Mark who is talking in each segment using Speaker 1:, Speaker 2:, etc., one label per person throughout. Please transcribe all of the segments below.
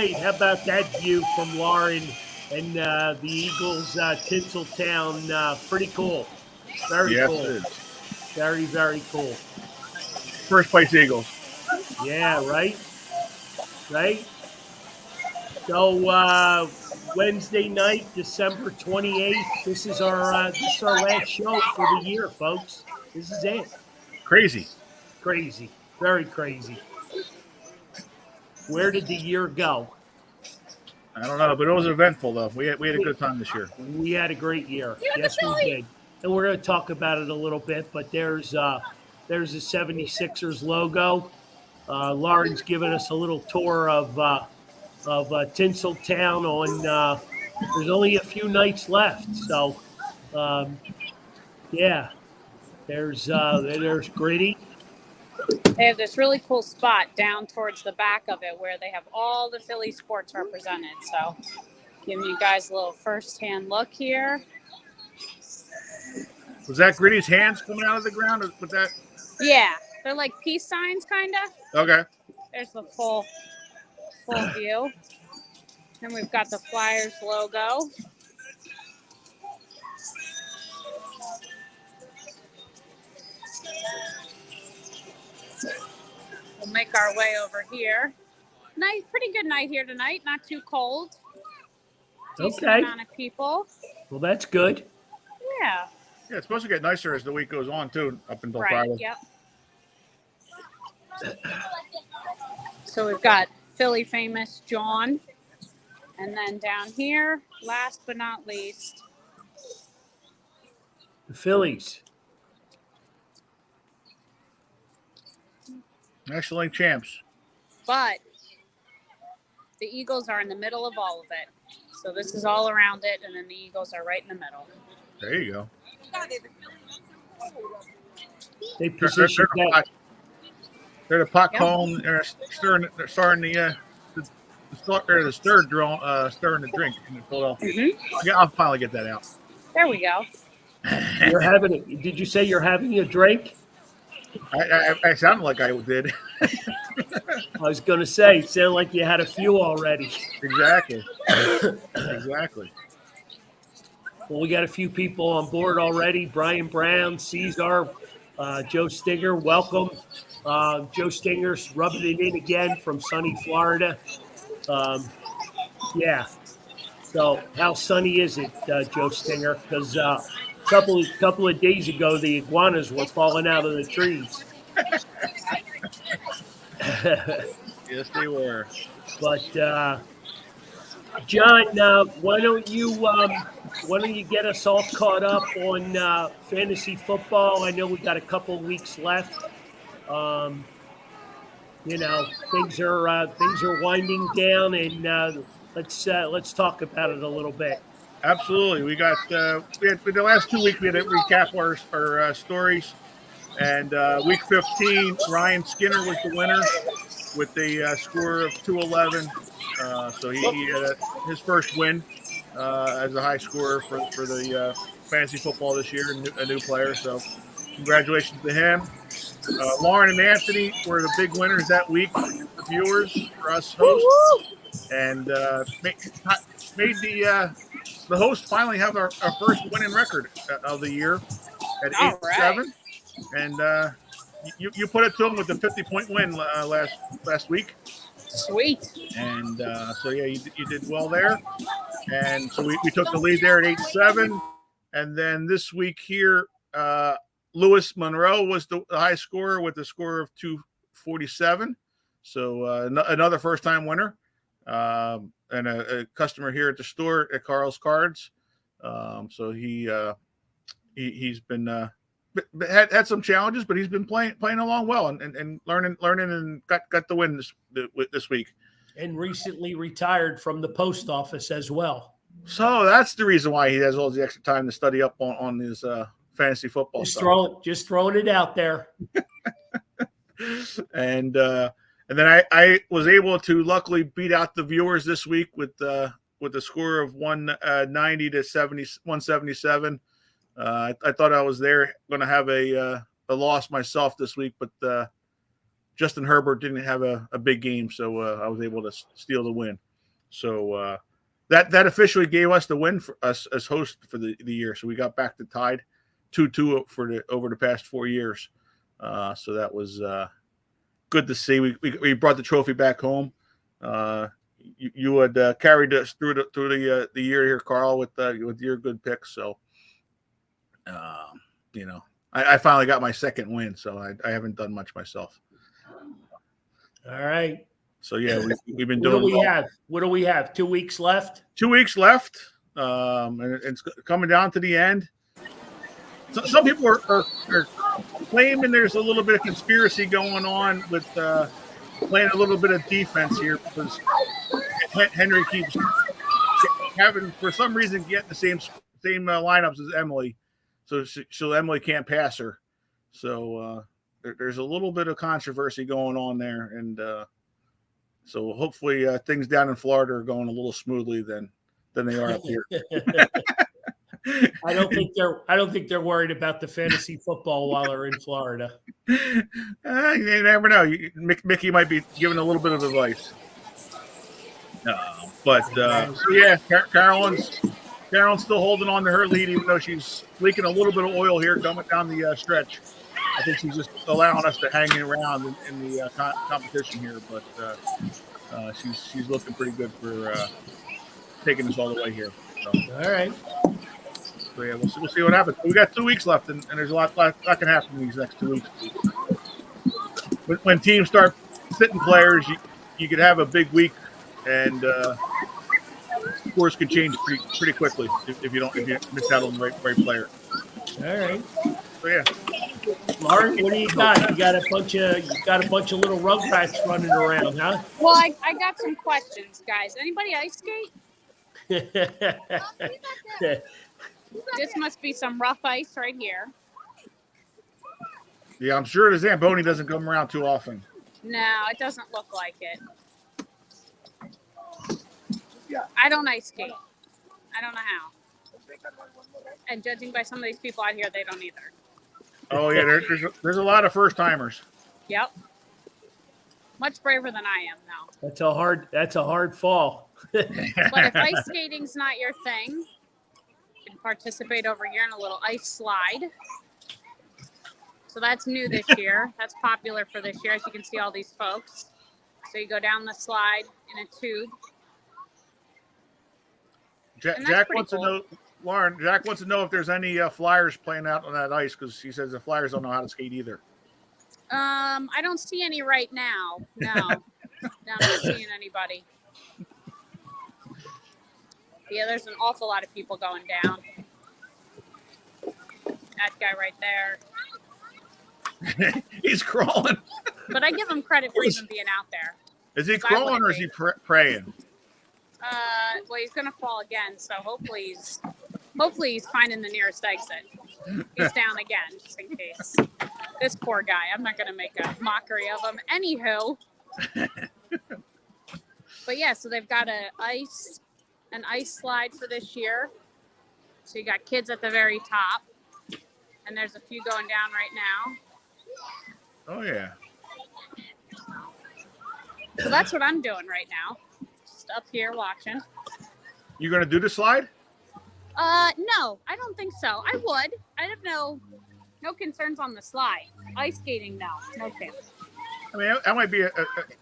Speaker 1: right. How about that view from Lauren and the Eagles, Tinseltown? Pretty cool. Very
Speaker 2: Yes,
Speaker 1: cool.
Speaker 2: it is.
Speaker 1: Very, very cool.
Speaker 2: First place Eagles.
Speaker 1: Yeah, right? Right? So Wednesday night, December 28th. This is our last show for the year, folks. This is it.
Speaker 2: Crazy.
Speaker 1: Crazy. Very crazy. Where did the year go?
Speaker 2: I don't know, but it was eventful though. We had a good time this year.
Speaker 1: We had a great year. Yes, we did. And we're going to talk about it a little bit, but there's a 76ers logo. Lauren's given us a little tour of Tinseltown on there's only a few nights left. So yeah, there's Gritty.
Speaker 3: They have this really cool spot down towards the back of it where they have all the Philly sports represented. So giving you guys a little first-hand look here.
Speaker 2: Was that Gritty's hands coming out of the ground with that?
Speaker 3: Yeah, they're like peace signs, kind of.
Speaker 2: Okay.
Speaker 3: There's the full view. Then we've got the Flyers logo. We'll make our way over here. Pretty good night here tonight. Not too cold. Decent amount of people.
Speaker 1: Well, that's good.
Speaker 3: Yeah.
Speaker 2: Yeah, it's supposed to get nicer as the week goes on too, up until
Speaker 3: Right.
Speaker 2: Friday.
Speaker 3: Yep. So we've got Philly famous John, and then down here, last but not least,
Speaker 1: The Phillies.
Speaker 2: National League champs.
Speaker 3: but the Eagles are in the middle of all of it. So this is all around it, and then the Eagles are right in the middle.
Speaker 2: There you go.
Speaker 1: They positioned that.
Speaker 2: They're the pot calling. They're starting the stirring the drink in Philadelphia.
Speaker 3: Mm-hmm.
Speaker 2: Yeah, I'll finally get that out.
Speaker 3: There we go.
Speaker 1: Did you say you're having a drink?
Speaker 2: I sounded like I did.
Speaker 1: I was going to say, it sounded like you had a few already.
Speaker 2: Exactly. Exactly.
Speaker 1: Well, we got a few people on board already. Brian Brown, Cesar, Joe Stinger, welcome. Joe Stinger's rubbing it in again from sunny Florida. Yeah. So how sunny is it, Joe Stinger? Because a couple of days ago, the iguanas were falling out of the trees.
Speaker 2: Yes, they were.
Speaker 1: But John, why don't you get us all caught up on fantasy football? I know we got a couple of weeks left. Things are winding down, and let's talk about it a little bit.
Speaker 2: Absolutely. We got for the last 2 weeks we had to recap our stories, and week 15, Ryan Skinner was the winner with a score of 211. So he had his first win as a high scorer for the fantasy football this year, a new player. So congratulations to him. Lauren and Anthony were the big winners that week, the viewers for us hosts, and made the host finally have our first winning record of the year at 8-7, and you put it to him with the 50-point win last week.
Speaker 3: Sweet.
Speaker 2: And so yeah, you did well there, and so we took the lead there at 8-7, and then this week here. Lewis Monroe was the high scorer with a score of 247. So another first-time winner and a customer here at the store at Carl's Cards. So he's been had some challenges, but he's been playing along well and learning and got the win this week.
Speaker 1: And recently retired from the post office as well.
Speaker 2: So that's the reason why he has all the extra time to study up on his fantasy football
Speaker 1: just throwing it out there.
Speaker 2: And then I was able to luckily beat out the viewers this week with a score of 190 to 177. I thought I was going to have a loss myself this week, but Justin Herbert didn't have a big game, so I was able to steal the win. So that officially gave us the win for us as host for the year. So we got back to tied 2-2 over the past 4 years. So that was good to see. We brought the trophy back home. You had carried us through the year here, Carl, with your good picks. So, I finally got my second win. So I haven't done much myself.
Speaker 1: All right.
Speaker 2: So yeah, we've been
Speaker 1: What
Speaker 2: doing.
Speaker 1: What do we have? 2 weeks left.
Speaker 2: 2 weeks left, and it's coming down to the end. So some people are claiming there's a little bit of conspiracy going on with playing a little bit of defense here because Henry keeps having, for some reason, getting the same lineups as Emily, so Emily can't pass her. So there's a little bit of controversy going on there, and so hopefully things down in Florida are going a little smoothly than they are up here.
Speaker 1: I don't think they're worried about the fantasy football while they're in Florida.
Speaker 2: You never know. Mickey might be giving a little bit of advice. Carolyn's still holding on to her lead, even though she's leaking a little bit of oil here coming down the stretch. I think she's just allowing us to hang around in the competition here, but she's looking pretty good for taking us all the way here. So.
Speaker 1: All right.
Speaker 2: So yeah, we'll see what happens. We got 2 weeks left, and there's a lot can happen in these next 2 weeks. When teams start sitting players, you could have a big week, and scores can change pretty quickly if you miss out on the right player.
Speaker 1: All right.
Speaker 2: So yeah.
Speaker 1: Lauren, what do you got? You got a bunch of little rugrats running around, huh?
Speaker 3: Well, I got some questions, guys. Anybody ice skate? This must be some rough ice right here.
Speaker 2: Yeah, I'm sure the Zamboni doesn't come around too often.
Speaker 3: No, it doesn't look like it. I don't ice skate. I don't know how. And judging by some of these people out here, they don't either.
Speaker 2: Oh yeah, there's a lot of first timers.
Speaker 3: Yep. Much braver than I am now.
Speaker 1: That's a hard fall.
Speaker 3: But if ice skating's not your thing, you can participate over here in a little ice slide. So that's new this year. That's popular for this year, as you can see all these folks. So you go down the slide in a tube.
Speaker 2: Jack wants to know, Lauren. Jack wants to know if there's any Flyers playing out on that ice because he says the Flyers don't know how to skate either.
Speaker 3: I don't see any right now. No, I'm not seeing anybody. Yeah, there's an awful lot of people going down. That guy right there.
Speaker 2: He's crawling.
Speaker 3: But I give him credit for even being out there.
Speaker 2: Is he crawling or is he praying?
Speaker 3: Well, he's gonna fall again, so hopefully he's finding the nearest exit. He's down again, just in case. This poor guy. I'm not gonna make a mockery of him. Anywho. But yeah, so they've got an ice slide for this year. So you got kids at the very top, and there's a few going down right now.
Speaker 2: Oh yeah.
Speaker 3: So that's what I'm doing right now. Just up here watching.
Speaker 2: You gonna do the slide?
Speaker 3: No, I don't think so. I would. I have no concerns on the slide. Ice skating, no chance.
Speaker 2: I mean, that might be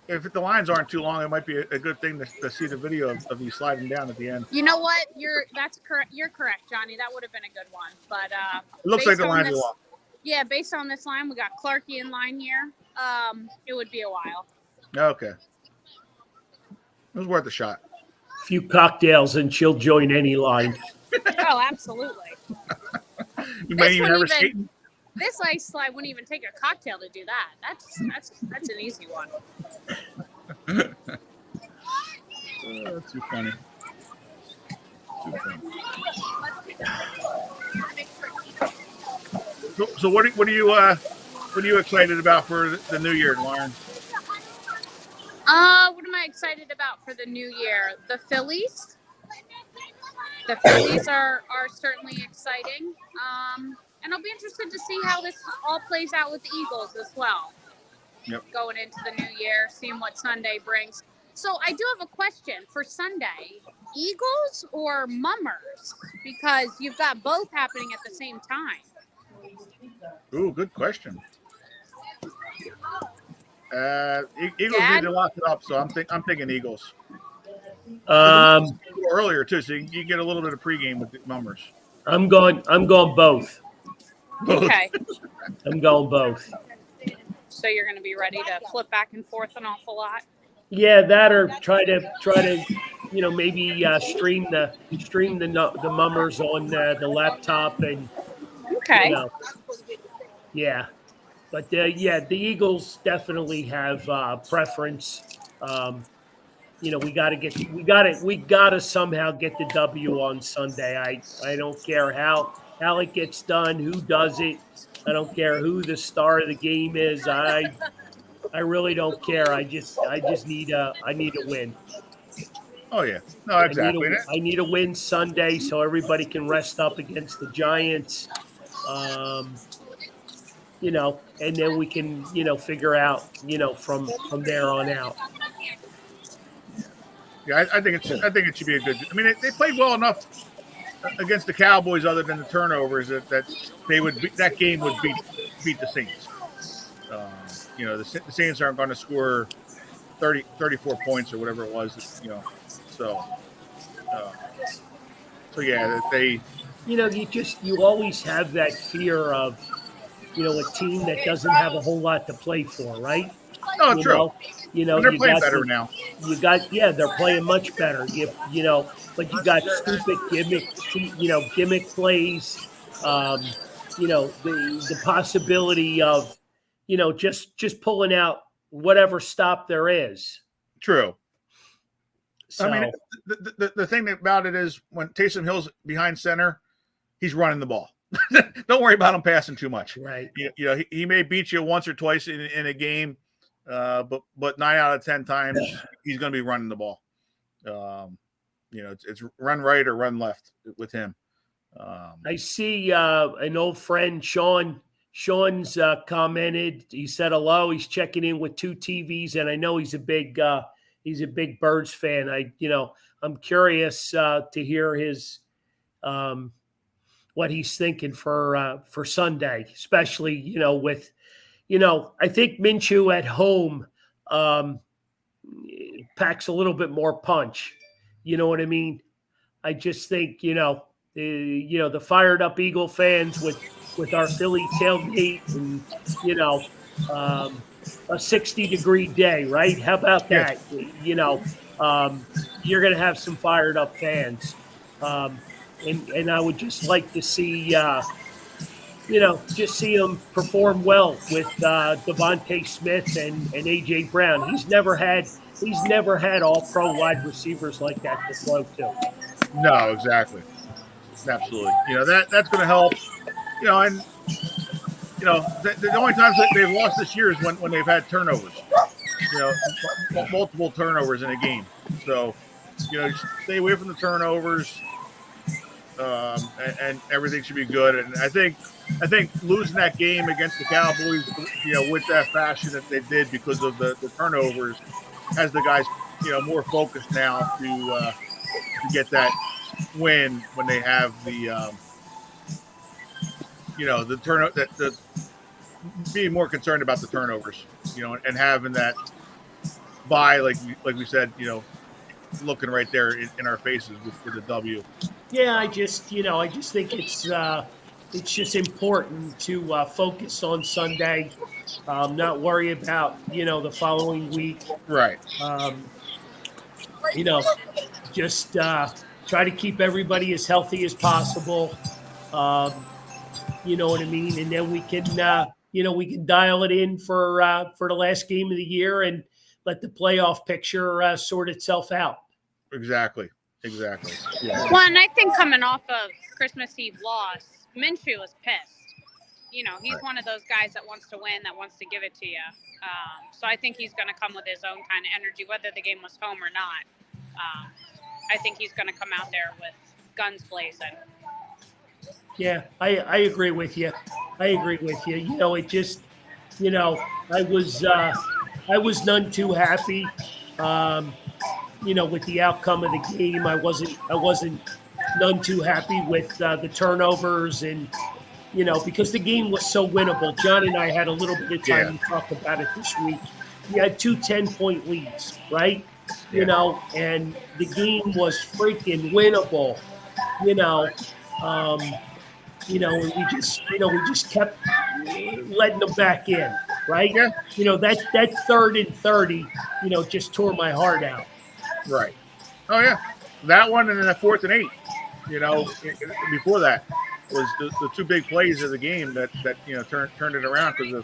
Speaker 2: if the lines aren't too long, it might be a good thing to see the video of you sliding down at the end.
Speaker 3: You know what? That's correct. You're correct, Johnny. That would have been a good one. But
Speaker 2: it looks like the lines are long.
Speaker 3: Yeah, based on this line, we got Clarkie in line here. It would be a while.
Speaker 2: Okay. It was worth a shot.
Speaker 1: A few cocktails and she'll join any line.
Speaker 3: Oh, absolutely.
Speaker 2: You may even have her skating.
Speaker 3: This ice slide wouldn't even take a cocktail to do that. That's an easy one.
Speaker 2: That's too funny. So what are you excited about for the new year, Lauren?
Speaker 3: What am I excited about for the new year? The Phillies. The Phillies are certainly exciting. And I'll be interested to see how this all plays out with the Eagles as well.
Speaker 2: Yep.
Speaker 3: Going into the new year, seeing what Sunday brings. So I do have a question for Sunday. Eagles or Mummers? Because you've got both happening at the same time.
Speaker 2: Ooh, good question. Eagles need
Speaker 3: Dad?
Speaker 2: to lock it up, so I'm thinking Eagles.
Speaker 1: Um,
Speaker 2: Earlier too, so you get a little bit of pregame with the Mummers.
Speaker 1: I'm going both.
Speaker 3: Okay.
Speaker 1: I'm going both.
Speaker 3: So you're going to be ready to flip back and forth an awful lot.
Speaker 1: Yeah, that or try to maybe stream the mummers on the laptop and
Speaker 3: Okay.
Speaker 1: Yeah. But the Eagles definitely have preference. We gotta somehow get the W on Sunday. I don't care how it gets done, who does it. I don't care who the star of the game is. I really don't care. I need a win.
Speaker 2: Oh yeah, no, exactly.
Speaker 1: I need a win Sunday so everybody can rest up against the Giants. Um, and then we can, figure out, from there on out.
Speaker 2: Yeah, I think it should be a good. I mean, they played well enough against the Cowboys, other than the turnovers, that that game would beat the Saints. The Saints aren't going to score 34 points or whatever it was. So yeah, they.
Speaker 1: You always have that fear of, a team that doesn't have a whole lot to play for, right?
Speaker 2: No, true. They're playing better now.
Speaker 1: They're playing much better. But you got stupid gimmick plays. The possibility of, just pulling out whatever stop there is.
Speaker 2: True.
Speaker 1: So,
Speaker 2: I mean, the thing about it is when Taysom Hill's behind center, he's running the ball. Don't worry about him passing too much.
Speaker 1: Right.
Speaker 2: He may beat you once or twice in a game, but 9 out of 10 times he's going to be running the ball. It's run right or run left with him.
Speaker 1: I see an old friend, Sean. Sean's commented. He said hello. He's checking in with 2 TVs, and I know he's a big Birds fan. I'm curious to hear his what he's thinking for Sunday, especially with I think Minshew at home packs a little bit more punch. You know what I mean? I just think the fired up Eagle fans with our Philly tailgate and a 60-degree day, right? How about that? Yeah. You're going to have some fired up fans. And I would just like to see, just see him perform well with Devontae Smith and AJ Brown. He's never had all pro wide receivers like that to throw to.
Speaker 2: No, exactly, absolutely. That's going to help. And the only times that they've lost this year is when they've had turnovers. Multiple turnovers in a game. So stay away from the turnovers. And everything should be good. And I think losing that game against the Cowboys, with that fashion that they did because of the turnovers, has the guys, more focused now to get that win when they have the being more concerned about the turnovers, and having that bye, like we said, looking right there in our faces with the W.
Speaker 1: Yeah, I just think it's just important to focus on Sunday, not worry about the following week.
Speaker 2: Right.
Speaker 1: Just try to keep everybody as healthy as possible. You know what I mean, and then we can dial it in for the last game of the year and let the playoff picture sort itself out.
Speaker 2: Exactly. Yeah.
Speaker 3: Well, and I think coming off of Christmas Eve loss, Minshew was pissed. He's
Speaker 2: right.
Speaker 3: One of those guys that wants to win, that wants to give it to you. So I think he's going to come with his own kind of energy, whether the game was home or not. I think he's going to come out there with guns blazing.
Speaker 1: Yeah, I agree with you. It just, I was none too happy. with the outcome of the game. I wasn't none too happy with the turnovers and because the game was so winnable. John and I had a little bit of time
Speaker 2: Yeah.
Speaker 1: to talk about it this week. You had two 10-point leads, right?
Speaker 2: Yeah.
Speaker 1: And the game was freaking winnable. You know, um, and we just kept letting them back in, right?
Speaker 2: Yeah.
Speaker 1: That 3rd and 30, just tore my heart out.
Speaker 2: Right. Oh yeah, that one and then the 4th and 8. Before that was the two big plays of the game that turned it around. Because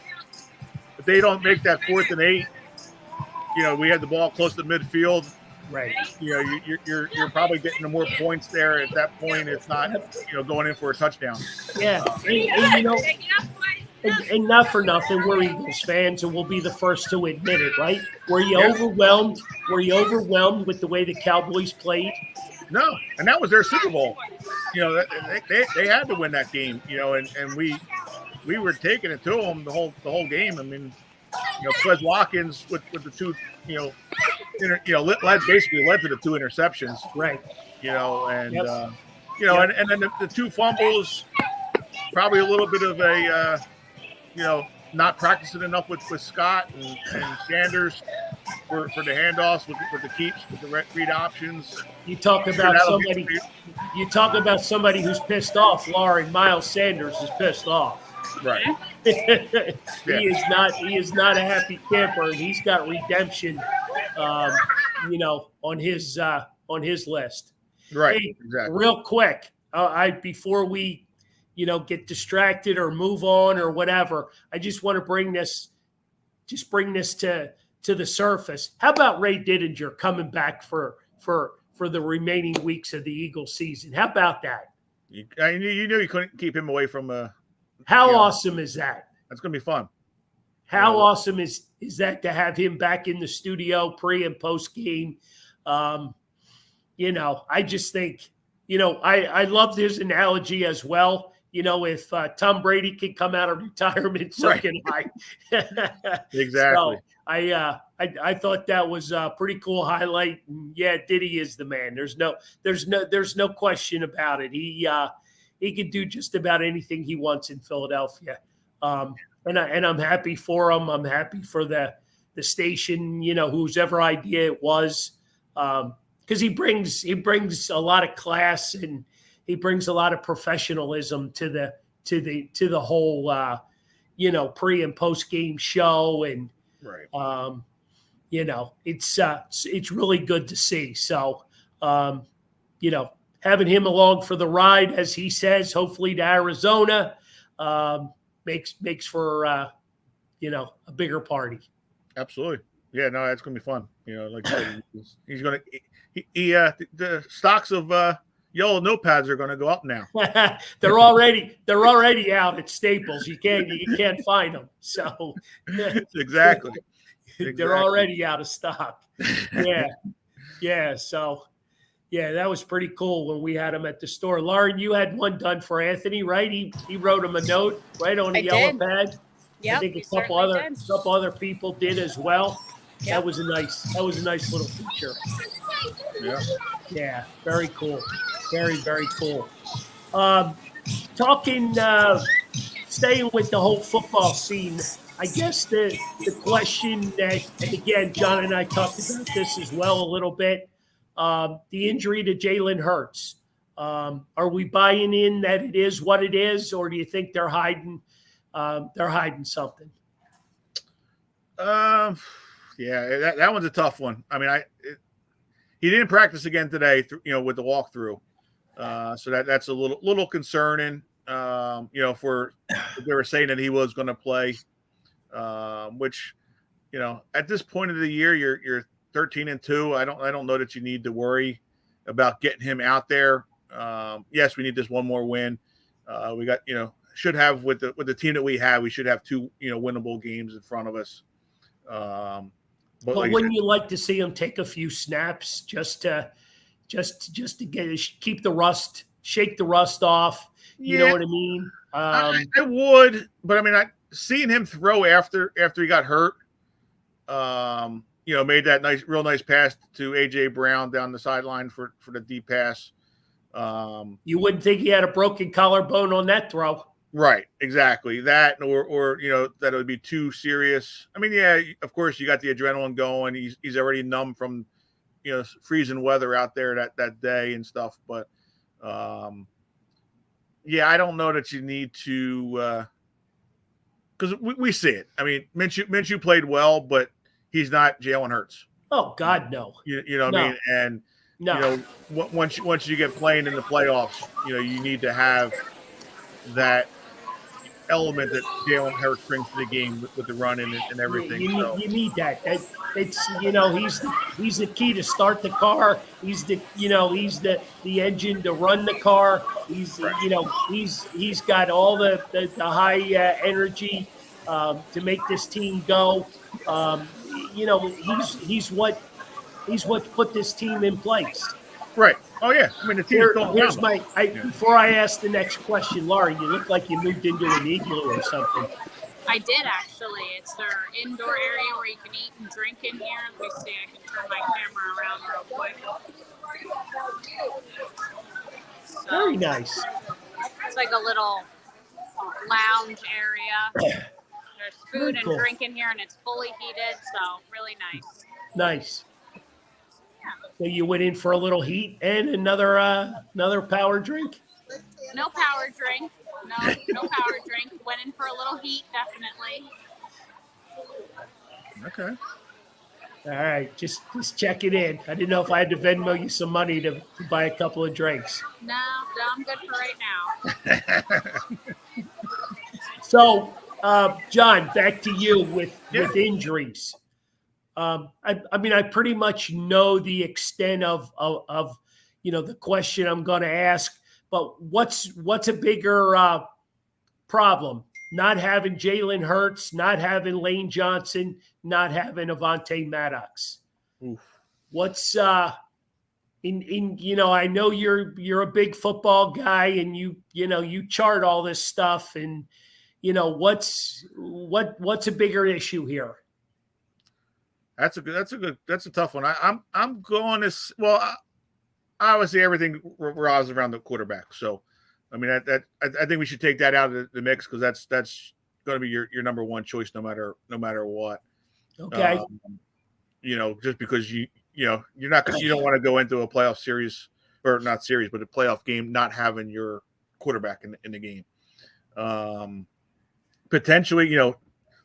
Speaker 2: if they don't make that 4th and 8, we had the ball close to midfield.
Speaker 1: Right.
Speaker 2: You're probably getting more points there at that point. It's not going in for a touchdown.
Speaker 1: Yeah, and not for nothing, we're Eagles fans, and we'll be the first to admit it, right? Were you overwhelmed? Were you overwhelmed with the way the Cowboys played?
Speaker 2: No, and that was their Super Bowl. They had to win that game. And we were taking it to them the whole game. I mean, Quez Watkins with the two, basically led to the two interceptions.
Speaker 1: Right.
Speaker 2: And
Speaker 1: Yep.
Speaker 2: and then the two fumbles, probably a little bit of a not practicing enough with Scott and Sanders for the handoffs with the keeps, with the read options.
Speaker 1: You talk about somebody who's pissed off. Lauren, Miles Sanders is pissed off.
Speaker 2: Right.
Speaker 1: He is not a happy camper, and he's got redemption, on his list.
Speaker 2: Right.
Speaker 1: Hey,
Speaker 2: exactly.
Speaker 1: real quick, before we, get distracted or move on or whatever, I just want to bring this to the surface. How about Ray Didinger coming back for the remaining weeks of the Eagles season? How about that?
Speaker 2: You knew you couldn't keep him away from.
Speaker 1: How awesome is that?
Speaker 2: That's going to be fun.
Speaker 1: How awesome is that to have him back in the studio pre and post game? I just think, I loved his analogy as well. If Tom Brady can come out of retirement, so
Speaker 2: Right.
Speaker 1: can I.
Speaker 2: Exactly.
Speaker 1: So I thought that was a pretty cool highlight. And yeah, Diddy is the man. There's no question about it. He could do just about anything he wants in Philadelphia. And I'm happy for him. I'm happy for the station, whose ever idea it was. Because he brings a lot of class and he brings a lot of professionalism to the whole pre and post game show, and
Speaker 2: right.
Speaker 1: It's really good to see. So having him along for the ride, as he says, hopefully to Arizona, makes for a bigger party.
Speaker 2: Absolutely. Yeah, no, that's gonna be fun. Like I said, he's gonna the stocks of yellow notepads are gonna go up now.
Speaker 1: They're already out at Staples. You can't find them. So
Speaker 2: Exactly.
Speaker 1: They're already out of stock. Yeah. So yeah, that was pretty cool when we had him at the store. Lauren, you had one done for Anthony, right? He wrote him a note right on the yellow pad.
Speaker 3: Yep,
Speaker 1: I think a couple other people did as well. Yep. That was a nice little feature.
Speaker 2: Yeah.
Speaker 1: Yeah, very cool. Very, very cool. Staying with the whole football scene, I guess the question that, and again, John and I talked about this as well a little bit, the injury to Jalen Hurts. Are we buying in that it is what it is, or do you think they're hiding something?
Speaker 2: Yeah, that one's a tough one. I mean, he didn't practice again today, with the walkthrough. So that's a little concerning. If they were saying that he was going to play, which, at this point of the year, you're 13-2. I don't know that you need to worry about getting him out there. Yes, we need this one more win. We got, should have with the team that we have, we should have two, winnable games in front of us.
Speaker 1: But like wouldn't you like to see him take a few snaps just to keep the rust, shake the rust off? You know what I mean?
Speaker 2: I would, but I mean, seeing him throw after he got hurt, made that real nice pass to AJ Brown down the sideline for the deep pass.
Speaker 1: You wouldn't think he had a broken collarbone on that throw.
Speaker 2: Right, exactly. That or that it would be too serious. I mean, yeah, of course you got the adrenaline going. He's already numb from freezing weather out there that day and stuff. But yeah, I don't know that you need to because we see it. I mean, Minshew played well, but he's not Jalen Hurts.
Speaker 1: Oh God, no.
Speaker 2: You know what I mean? And once you get playing in the playoffs, you need to have that element that Jalen Hurts brings to the game with the running and everything.
Speaker 1: You need that. It's he's the key to start the car. He's the engine to run the car. He's he's got all the high energy to make this team go. He's what put this team in place.
Speaker 2: Right. Oh yeah. I mean, the team.
Speaker 1: Here's before I ask the next question, Laurie, you look like you moved into an igloo or something.
Speaker 3: I did actually. It's their indoor area where you can eat and drink in here. Let me see. I can turn my camera around real quick. So,
Speaker 1: very nice.
Speaker 3: It's like a little lounge area. There's food and drink in here, and it's fully heated, so really nice.
Speaker 1: Nice. So you went in for a little heat and another power drink?
Speaker 3: No power drink. No power drink. Went in for a little heat, definitely.
Speaker 2: Okay.
Speaker 1: All right, just check it in. I didn't know if I had to Venmo you some money to buy a couple of drinks.
Speaker 3: No, I'm good for right now.
Speaker 1: So, John, back to you with injuries. I mean, I pretty much know the extent of the question I'm going to ask, but what's a bigger problem? Not having Jalen Hurts, not having Lane Johnson, not having Avonte Maddox.
Speaker 2: Oof.
Speaker 1: What's I know you're a big football guy and you chart all this stuff, and what's a bigger issue here?
Speaker 2: That's a tough one. I'm going to obviously everything revolves around the quarterback. So, I mean I think we should take that out of the mix because that's going to be your number one choice no matter what.
Speaker 1: Okay.
Speaker 2: Just because you don't want to go into a playoff series or not series but a playoff game not having your quarterback in the game. Potentially,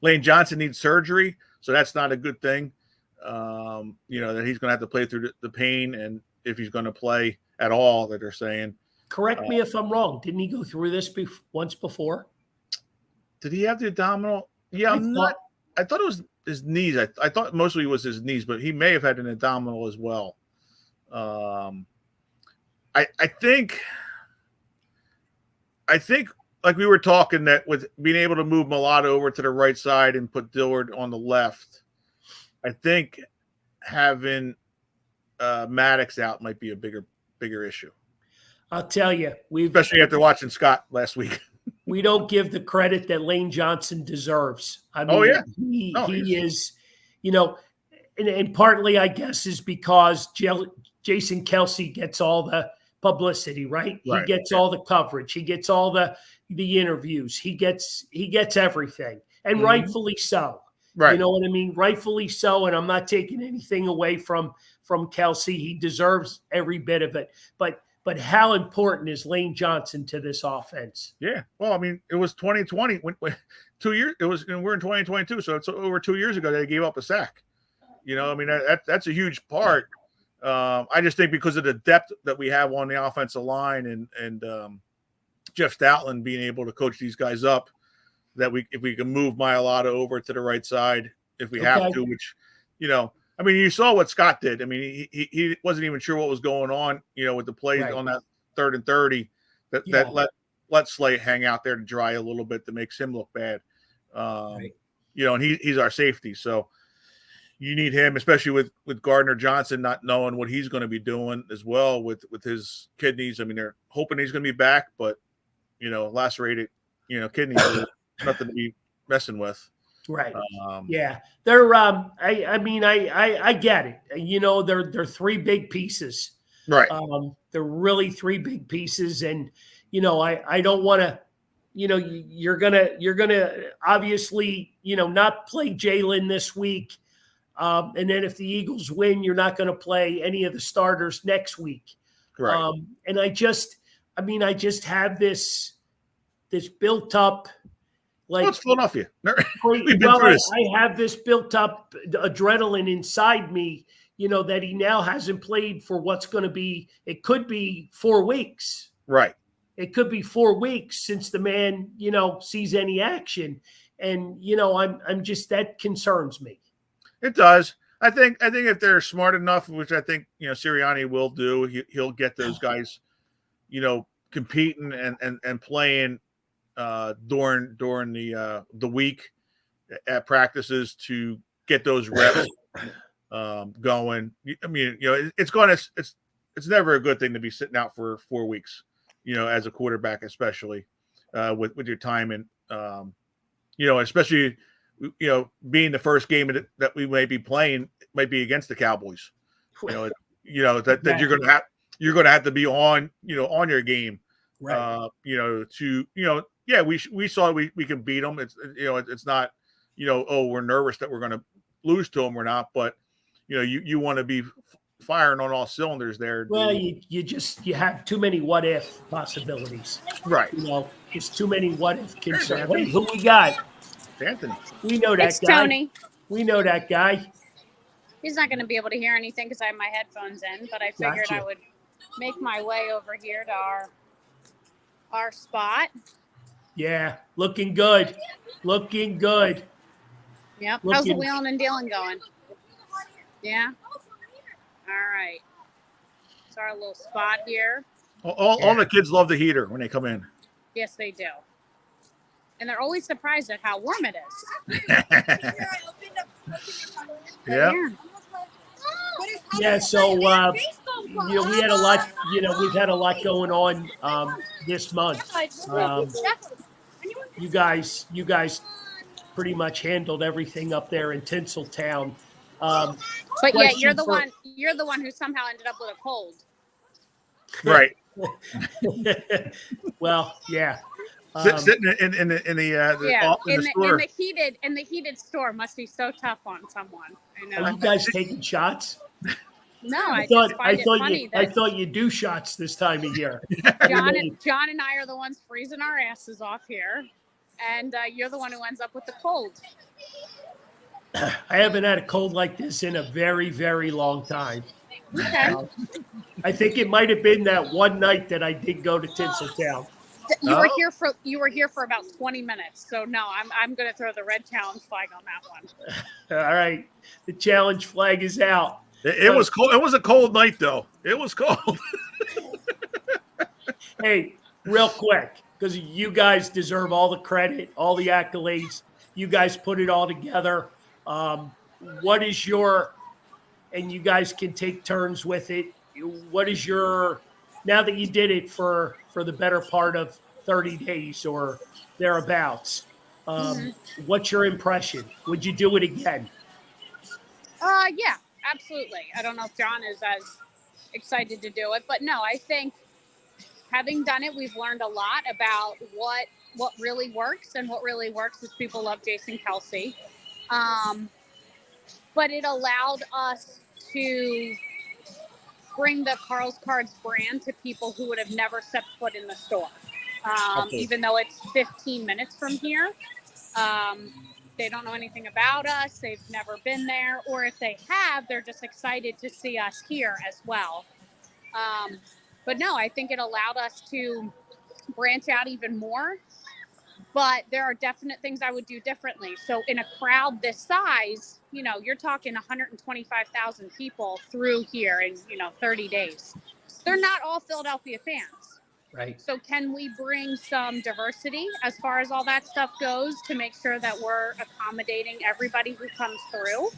Speaker 2: Lane Johnson needs surgery, so that's not a good thing. That he's going to have to play through the pain, and if he's going to play at all, that they're saying.
Speaker 1: Correct me if I'm wrong. Didn't he go through this once before? Did
Speaker 2: he have the abdominal? Yeah, I thought it was his knees. I thought mostly it was his knees, but he may have had an abdominal as well. I think like we were talking that with being able to move Malata over to the right side and put Dillard on the left, I think having Maddox out might be a bigger issue.
Speaker 1: I'll tell you,
Speaker 2: especially after watching Scott last week.
Speaker 1: We don't give the credit that Lane Johnson deserves. I mean, he is, and partly I guess is because Jason Kelce gets all the publicity, right? He gets all the coverage. He gets all the interviews. He gets everything, and rightfully so.
Speaker 2: Right.
Speaker 1: You know what I mean? Rightfully so. And I'm not taking anything away from Kelce. He deserves every bit of it. But how important is Lane Johnson to this offense?
Speaker 2: Yeah. Well, I mean, it was 2020 when 2 years. It was, and we're in 2022, so it's over 2 years ago that they gave up a sack. I mean, that's a huge part. I just think because of the depth that we have on the offensive line and Jeff Stoutland being able to coach these guys up, that if we can move Mailata over to the right side if we have to, which, I mean, you saw what Scott did. I mean, he wasn't even sure what was going on, with the play on that 3rd and 30 that let Slate hang out there to dry a little bit that makes him look bad. And he's our safety. So you need him, especially with Gardner Johnson not knowing what he's going to be doing as well with his kidneys. I mean, they're hoping he's going to be back, but, lacerated, kidneys are nothing to be messing with.
Speaker 1: Right.
Speaker 2: Um,
Speaker 1: Yeah. They're I mean I get it. They're three big pieces.
Speaker 2: right,
Speaker 1: They're really three big pieces, and I don't want to. You're gonna obviously not play Jalen this week, and then if the Eagles win, you're not going to play any of the starters next week.
Speaker 2: right.
Speaker 1: And I just have this built up
Speaker 2: Well, it's
Speaker 1: like
Speaker 2: Philadelphia.
Speaker 1: Wait,
Speaker 2: We've been
Speaker 1: well,
Speaker 2: through this.
Speaker 1: I have this built up adrenaline inside me, that he now hasn't played for what's going to be, it could be 4 weeks.
Speaker 2: Right.
Speaker 1: It could be 4 weeks since the man, sees any action. And, I'm just, that concerns me.
Speaker 2: It does. I think if they're smart enough, which I think Sirianni will do, he'll get those guys, competing and playing during the week at practices to get those reps going. I mean, it's never a good thing to be sitting out for 4 weeks, as a quarterback, especially with your time and especially being the first game that we may be playing might be against the Cowboys. That you're gonna have to be on on your game.
Speaker 1: Right.
Speaker 2: We saw we can beat them. It's not we're nervous that we're gonna lose to them. We're not, but you want to be firing on all cylinders there.
Speaker 1: Well, you have too many what if possibilities.
Speaker 2: Right.
Speaker 1: Just too many what if concerns. Hey, who we got?
Speaker 2: Anthony.
Speaker 1: We know that
Speaker 3: It's
Speaker 1: guy.
Speaker 3: Tony.
Speaker 1: We know that guy.
Speaker 3: He's not going to be able to hear anything because I have my headphones in, but I figured
Speaker 1: Gotcha.
Speaker 3: I would make my way over here to our spot.
Speaker 1: Yeah, looking good. Looking good.
Speaker 3: Yep. How's the wheeling and dealing going? Yeah. All right. It's our little spot here.
Speaker 2: All the kids love the heater when they come in.
Speaker 3: Yes, they do. And they're always surprised at how warm it is.
Speaker 2: Yeah.
Speaker 1: Yeah, so we had a lot. We've had a lot going on this month. You guys pretty much handled everything up there in Tinseltown.
Speaker 3: But yeah, you're the one who somehow ended up with a cold.
Speaker 2: Right.
Speaker 1: Well, yeah.
Speaker 2: Sitting in the
Speaker 3: heated store must be so tough on someone. I know.
Speaker 1: Are you guys taking shots?
Speaker 3: No, I
Speaker 1: thought you do shots this time of year.
Speaker 3: John and I are the ones freezing our asses off here, and you're the one who ends up with the cold.
Speaker 1: I haven't had a cold like this in a very, very long time.
Speaker 3: Okay.
Speaker 1: I think it might have been that one night that I did go to Tinseltown.
Speaker 3: You were here for about 20 minutes. So no, I'm going to throw the red challenge flag on that one.
Speaker 1: All right, the challenge flag is out.
Speaker 2: It was cold. It was a cold night, though. It was cold.
Speaker 1: Hey, real quick, because you guys deserve all the credit, all the accolades. You guys put it all together. What is your, and you guys can take turns with it. What is your, now that you did it for the better part of 30 days or thereabouts, what's your impression? Would you do it again?
Speaker 3: Yeah, absolutely. I don't know if John is as excited to do it, but no, I think having done it, we've learned a lot about what really works, and what really works is people love Jason Kelsey. But it allowed us to bring the Carl's Cards brand to people who would have never stepped foot in the store. Even though it's 15 minutes from here, they don't know anything about us. They've never been there. Or if they have, they're just excited to see us here as well. But no, I think it allowed us to branch out even more. But there are definite things I would do differently. So in a crowd this size, you're talking 125,000 people through here in, 30 days. They're not all Philadelphia fans.
Speaker 1: Right.
Speaker 3: So can we bring some diversity as far as all that stuff goes to make sure that we're accommodating everybody who comes through?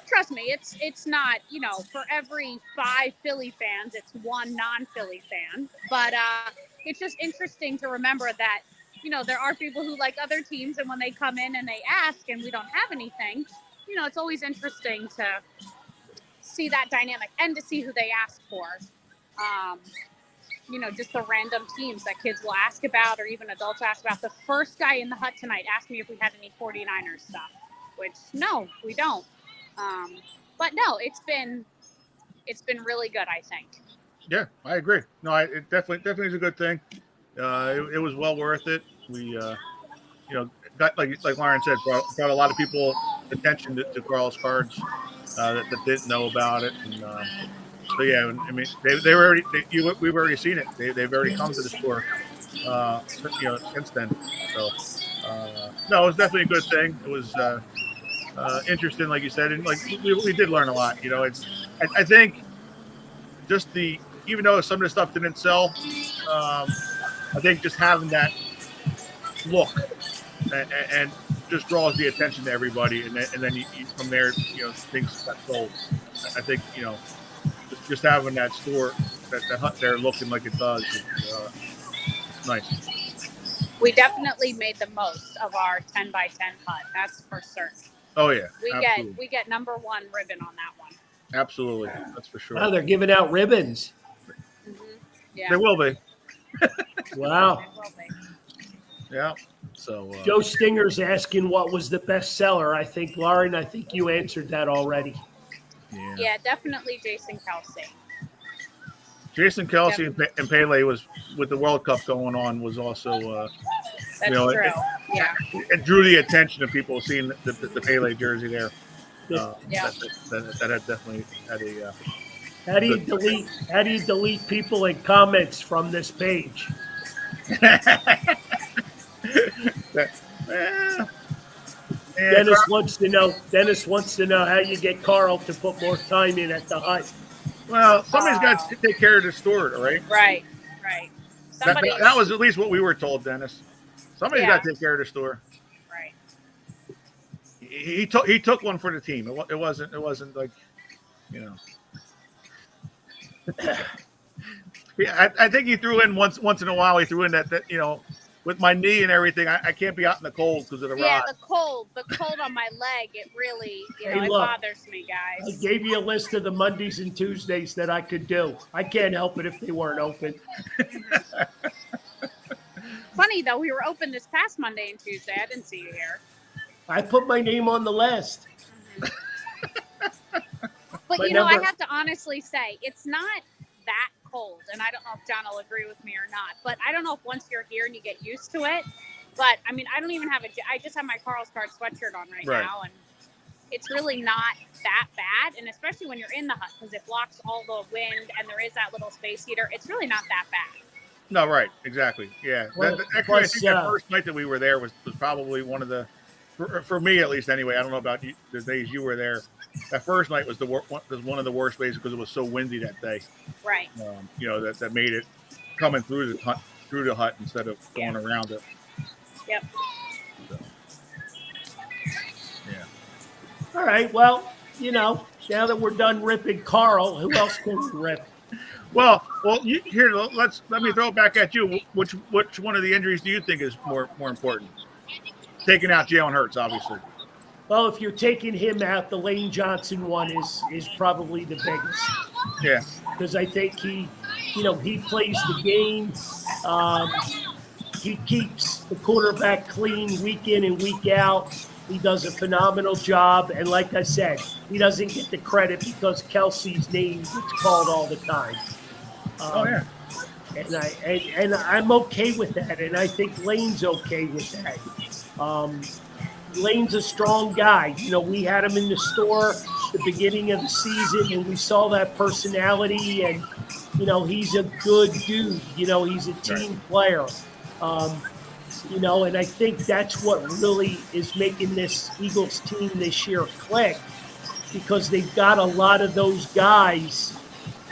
Speaker 3: Trust me, it's not, for every 5 Philly fans, it's one non-Philly fan. But it's just interesting to remember that there are people who like other teams, and when they come in and they ask and we don't have anything, it's always interesting to see that dynamic and to see who they ask for. Just the random teams that kids will ask about or even adults ask about. The first guy in the hut tonight asked me if we had any 49ers stuff, which no, we don't. But no, it's been really good, I think.
Speaker 2: Yeah, I agree. No, it definitely is a good thing. It was well worth it. We, got like Lauren said, brought a lot of people attention to Carl's cards that didn't know about it, and so yeah, I mean they were already we've already seen it. They've already come to the store, since then. So no, it was definitely a good thing. It was interesting, like you said, and like we did learn a lot. I think just even though some of the stuff didn't sell, I think just having that look and just draws the attention to everybody, and then you from there, things got sold. I think just having that store, that hut there looking like it does, is nice.
Speaker 3: We definitely made the most of our 10 by 10 hut. That's for certain.
Speaker 2: Oh yeah,
Speaker 3: we get number 1 ribbon on that one.
Speaker 2: Absolutely, that's for sure.
Speaker 1: Wow, they're giving out ribbons.
Speaker 3: Mm-hmm. Yeah,
Speaker 2: there will be.
Speaker 1: Wow.
Speaker 3: There will be.
Speaker 2: Yeah. So
Speaker 1: Joe Stinger's asking what was the best seller. I think, Lauren, you answered that already.
Speaker 3: Yeah, definitely Jason Kelsey.
Speaker 2: Jason Kelsey and Pele was, with the World Cup going on, was also
Speaker 3: That's true.
Speaker 2: It drew the attention of people seeing the Pele jersey there. That had definitely had a.
Speaker 1: How do you delete people in comments from this page? Dennis wants to know how you get Carl to put more time in at the hut.
Speaker 2: Well, somebody's got to take care of the store, right?
Speaker 3: Right.
Speaker 2: That was at least what we were told, Dennis. Somebody's got to take care of the store.
Speaker 3: Right.
Speaker 2: He took one for the team. It wasn't like, Yeah, I think he threw in once in a while. He threw in that with my knee and everything, I can't be out in the cold because of the rod.
Speaker 3: Yeah, the cold on my leg, it really, it bothers me, guys.
Speaker 1: I gave you a list of the Mondays and Tuesdays that I could do. I can't help it if they weren't open.
Speaker 3: Funny, though, we were open this past Monday and Tuesday. I didn't see you here.
Speaker 1: I put my name on the list.
Speaker 3: Mm-hmm. But, I have to honestly say, it's not that cold, and I don't know if John will agree with me or not, but I don't know if once you're here and you get used to it, but I mean, I don't even have I just have my Carl's Card sweatshirt on right now, and it's really not that bad, and especially when you're in the hut, because it blocks all the wind and there is that little space heater, it's really not that bad.
Speaker 2: No, right, exactly, yeah.
Speaker 1: Well,
Speaker 2: actually, I think that first night that we were there was probably one of the, for me at least anyway, I don't know about you, the days you were there, that first night was one of the worst days because it was so windy that day.
Speaker 3: Right.
Speaker 2: That made it coming through the hut instead of going around it.
Speaker 3: Yep.
Speaker 2: So, yeah.
Speaker 1: All right. Well, now that we're done ripping Carl, who else can we rip?
Speaker 2: Well, let me throw it back at you. Which one of the injuries do you think is more important? Taking out Jalen Hurts, obviously.
Speaker 1: Well, if you're taking him out, the Lane Johnson one is probably the biggest.
Speaker 2: Yeah.
Speaker 1: Because I think he plays the game. He keeps the quarterback clean week in and week out. He does a phenomenal job. And like I said, he doesn't get the credit because Kelsey's name gets called all the time. And I'm okay with that. And I think Lane's okay with that. Lane's a strong guy. We had him in the store at the beginning of the season, and we saw that personality, and, he's a good dude. He's a team player. And I think that's what really is making this Eagles team this year click, because they've got a lot of those guys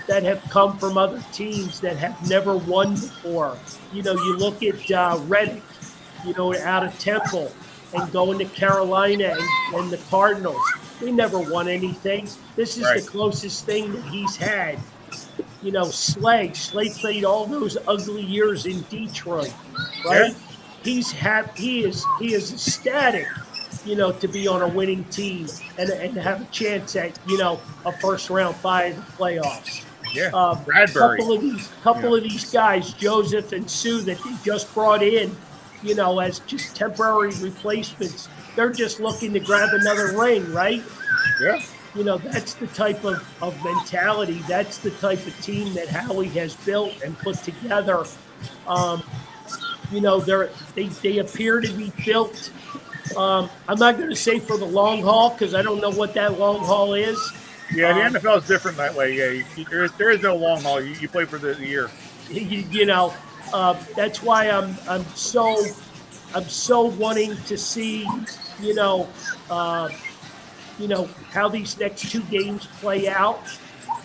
Speaker 1: that have come from other teams that have never won before. You look at Reddick, out of Temple, and going to Carolina and the Cardinals. They never won anything. This is the closest thing that he's had. Slay played all those ugly years in Detroit, right? he is ecstatic, to be on a winning team and have a chance at a first round bye in the playoffs.
Speaker 2: Yeah, Bradbury.
Speaker 1: Couple of these guys, Joseph and Sue, that they just brought in, as just temporary replacements. They're just looking to grab another ring, right?
Speaker 2: Yeah.
Speaker 1: That's the type of mentality. That's the type of team that Howie has built and put together. They appear to be built. I'm not going to say for the long haul because I don't know what that long haul is.
Speaker 2: Yeah, the NFL is different that way. Yeah, there is no long haul. You play for the year.
Speaker 1: That's why I'm so wanting to see how these next two games play out,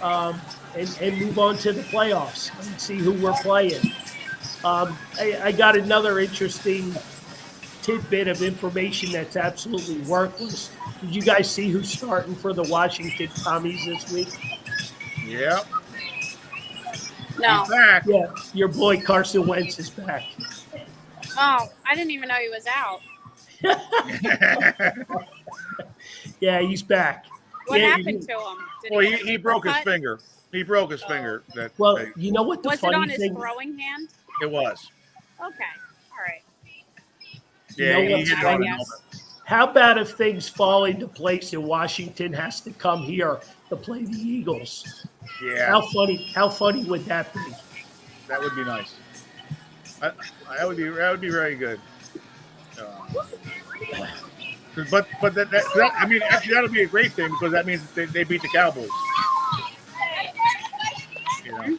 Speaker 1: and move on to the playoffs and see who we're playing. I got another interesting tidbit of information that's absolutely worthless. Did you guys see who's starting for the Washington Commies this week?
Speaker 2: Yeah.
Speaker 3: No.
Speaker 2: He's back.
Speaker 1: Yeah, your boy Carson Wentz is back.
Speaker 3: Oh, I didn't even know he was out.
Speaker 1: Yeah, he's back.
Speaker 3: What happened to him?
Speaker 2: Well, he broke his finger. He broke his finger.
Speaker 1: You know what the
Speaker 3: was
Speaker 1: funny
Speaker 3: it on
Speaker 1: thing?
Speaker 3: his throwing hand?
Speaker 2: It was.
Speaker 3: Okay, all right.
Speaker 2: Yeah,
Speaker 1: You know
Speaker 2: he
Speaker 1: what's
Speaker 2: hit it on the helmet.
Speaker 1: How about if things fall into place and Washington has to come here to play the Eagles?
Speaker 2: Yeah.
Speaker 1: How funny would that be?
Speaker 2: That would be nice. That would be very good. But that I mean, actually, that'll be a great thing because that means they beat the Cowboys.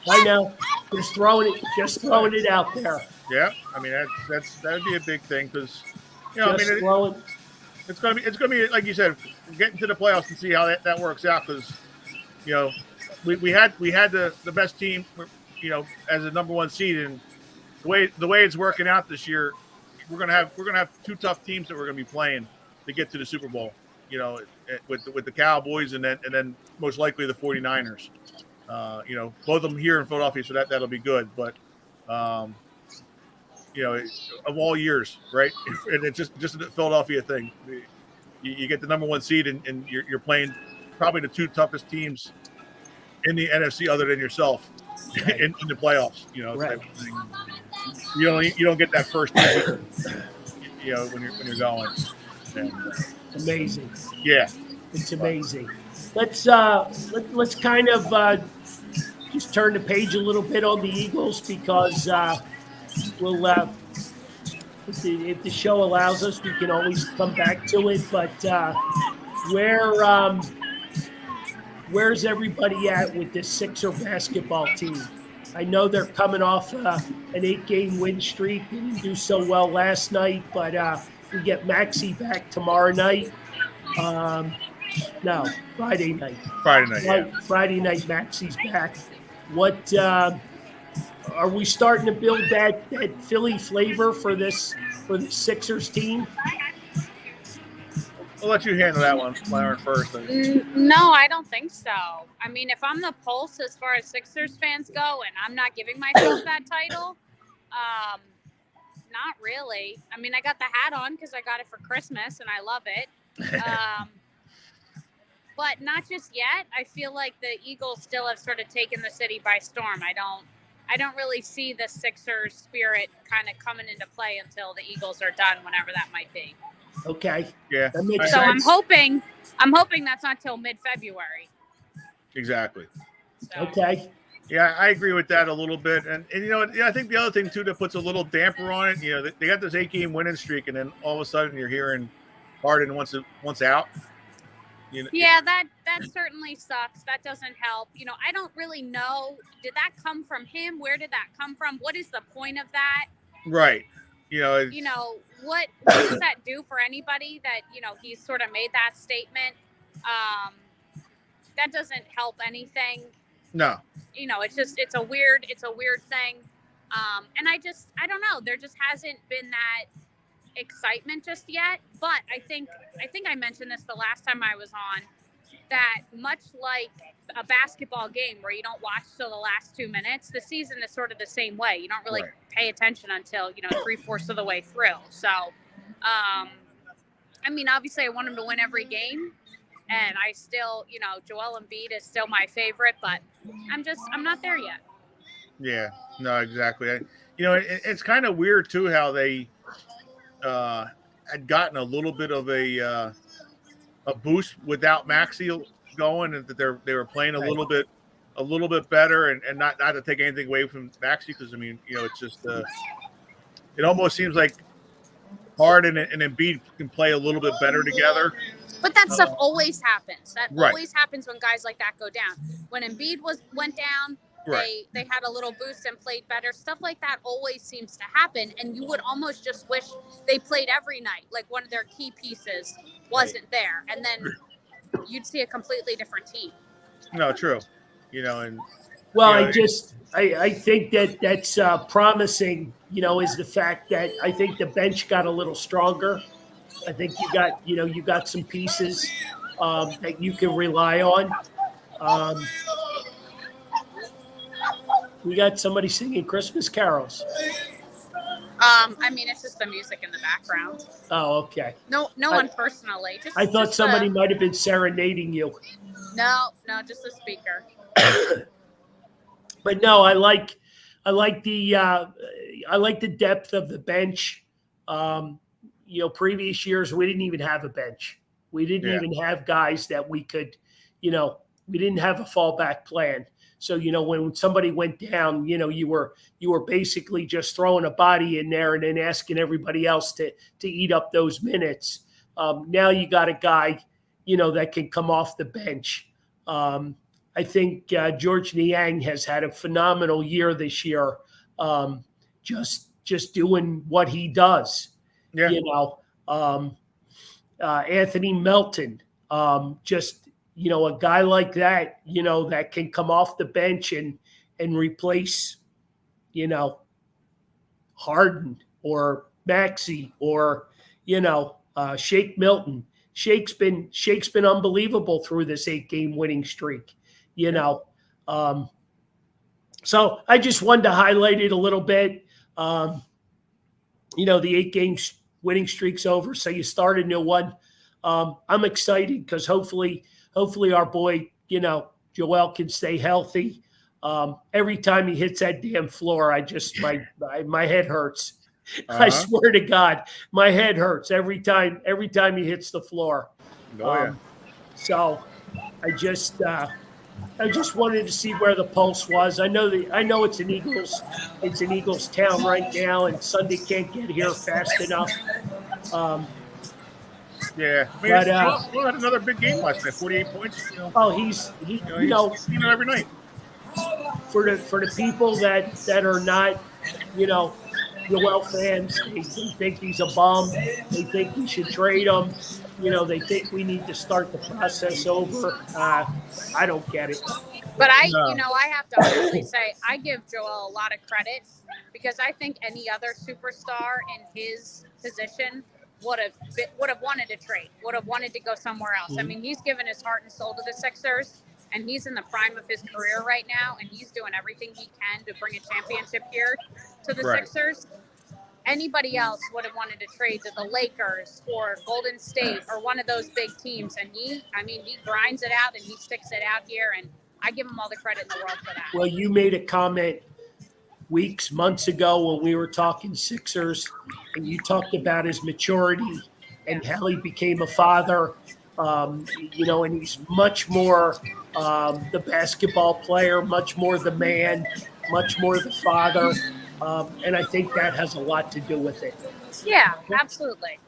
Speaker 1: I know. Just throwing it out there.
Speaker 2: Yeah, I mean that would be a big thing because it's gonna be like you said, getting to the playoffs and see how that works out because we had the best team as a number one seed, and the way it's working out this year, we're gonna have two tough teams that we're gonna be playing to get to the Super Bowl. With the Cowboys and then most likely the 49ers. Both of them here in Philadelphia, so that'll be good. But of all years, right? And it's just a Philadelphia thing. You get the number one seed, and you're playing probably the two toughest teams in the NFC other than yourself in the playoffs.
Speaker 1: Right.
Speaker 2: Type of thing. You don't get that first team, when you're going. And,
Speaker 1: Amazing.
Speaker 2: Yeah,
Speaker 1: it's amazing. Let's kind of just turn the page a little bit on the Eagles because we'll if the show allows us, we can always come back to it. But where's everybody at with this Sixer basketball team? I know they're coming off an 8-game win streak. They didn't do so well last night, but we get Maxey back tomorrow night. No, Friday night. Friday night, Maxey's back. What are we starting to build that Philly flavor for the Sixers team?
Speaker 2: I'll let you handle that one, Myron, first.
Speaker 3: No, I don't think so. I mean, if I'm the pulse as far as Sixers fans go, and I'm not giving myself that title, not really. I mean, I got the hat on because I got it for Christmas, and I love it. But not just yet. I feel like the Eagles still have sort of taken the city by storm. I don't really see the Sixers spirit kind of coming into play until the Eagles are done, whenever that might be.
Speaker 1: Okay.
Speaker 2: Yeah.
Speaker 1: That makes
Speaker 3: so
Speaker 1: sense.
Speaker 3: I'm hoping that's not till mid-February.
Speaker 2: Exactly.
Speaker 3: So.
Speaker 1: Okay.
Speaker 2: Yeah, I agree with that a little bit, and I think the other thing too that puts a little damper on it. They got this 8-game winning streak, and then all of a sudden you're hearing Harden once out.
Speaker 3: Yeah, that certainly sucks. That doesn't help. I don't really know. Did that come from him? Where did that come from? What is the point of that?
Speaker 2: Right.
Speaker 3: What does that do for anybody that he's sort of made that statement? That doesn't help anything.
Speaker 2: No.
Speaker 3: It's a weird thing. And I don't know. There just hasn't been that excitement just yet. But I think I mentioned this the last time I was on. that much like a basketball game where you don't watch till the last 2 minutes, the season is sort of the same way. You don't really pay attention until, 3/4 of the way through. So, I mean, obviously I want him to win every game. And I still, Joel Embiid is still my favorite, but I'm not there yet.
Speaker 2: Yeah, no, exactly. It's kind of weird too how they had gotten a little bit of a boost without Maxey going, and that they were playing a little bit better, and not to take anything away from Maxey, because I mean, it's just it almost seems like Harden and Embiid can play a little bit better together.
Speaker 3: But that stuff always happens. That always happens when guys like that go down. When Embiid went down, they had a little boost and played better. Stuff like that always seems to happen, and you would almost just wish they played every night, like one of their key pieces wasn't there, and then you'd see a completely different team.
Speaker 2: No, true. And
Speaker 1: I think that's promising. Is the fact that I think the bench got a little stronger. I think you got some pieces that you can rely on. We got somebody singing Christmas carols.
Speaker 3: I mean, it's just the music in the background.
Speaker 1: Oh, okay.
Speaker 3: No one personally.
Speaker 1: I thought somebody might have been serenading you.
Speaker 3: No, just the speaker.
Speaker 1: But no, I like the depth of the bench. Previous years we didn't even have a bench. We didn't even have guys that we could, we didn't have a fallback plan. So, when somebody went down, you were basically just throwing a body in there and then asking everybody else to eat up those minutes. Now you got a guy, that can come off the bench. I think George Niang has had a phenomenal year this year, just doing what he does.
Speaker 2: Yeah.
Speaker 1: Anthony Melton, a guy like that, that can come off the bench and replace, Harden or Maxey or, Shake Milton. Shake's been unbelievable through this 8-game winning streak, So I just wanted to highlight it a little bit. The 8-game winning streak's over, so you start a new one. I'm excited because hopefully our boy, Joel can stay healthy. Every time he hits that damn floor, my head hurts. I swear to God, my head hurts every time he hits the floor. So I just wanted to see where the pulse was. I know it's an Eagles town right now, and Sunday can't get here fast enough.
Speaker 2: Yeah, Joel had another big game last night, 48 points.
Speaker 1: He's
Speaker 2: every night.
Speaker 1: For the people that are not, Joel fans, they think he's a bum. They think we should trade him. They think we need to start the process over. I don't get it.
Speaker 3: But I have to honestly say, I give Joel a lot of credit because I think any other superstar in his position would have wanted to trade, would have wanted to go somewhere else. I mean, he's given his heart and soul to the Sixers, and he's in the prime of his career right now, and he's doing everything he can to bring a championship here to the Sixers. Anybody else would have wanted to trade to the Lakers or Golden State or one of those big teams, and he grinds it out and he sticks it out here, and I give him all the credit in the world for that.
Speaker 1: Well, you made a comment months ago when we were talking Sixers, and you talked about his maturity and how he became a father, and he's much more the basketball player, much more the man, much more the father, and I think that has a lot to do with it.
Speaker 3: Yeah, absolutely.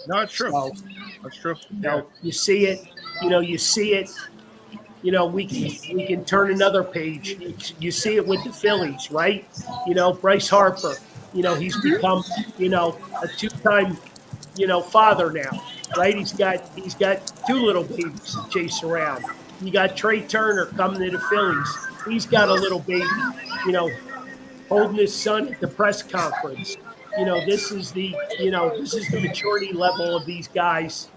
Speaker 2: No, it's true.
Speaker 1: So,
Speaker 2: that's true.
Speaker 1: You see it. We can turn another page. You see it with the Phillies, right? Bryce Harper, he's become, a two-time, father now, right? He's got 2 little babies to chase around. You got Trey Turner coming to the Phillies. He's got a little baby, holding his son at the press conference. This is the maturity level of these guys.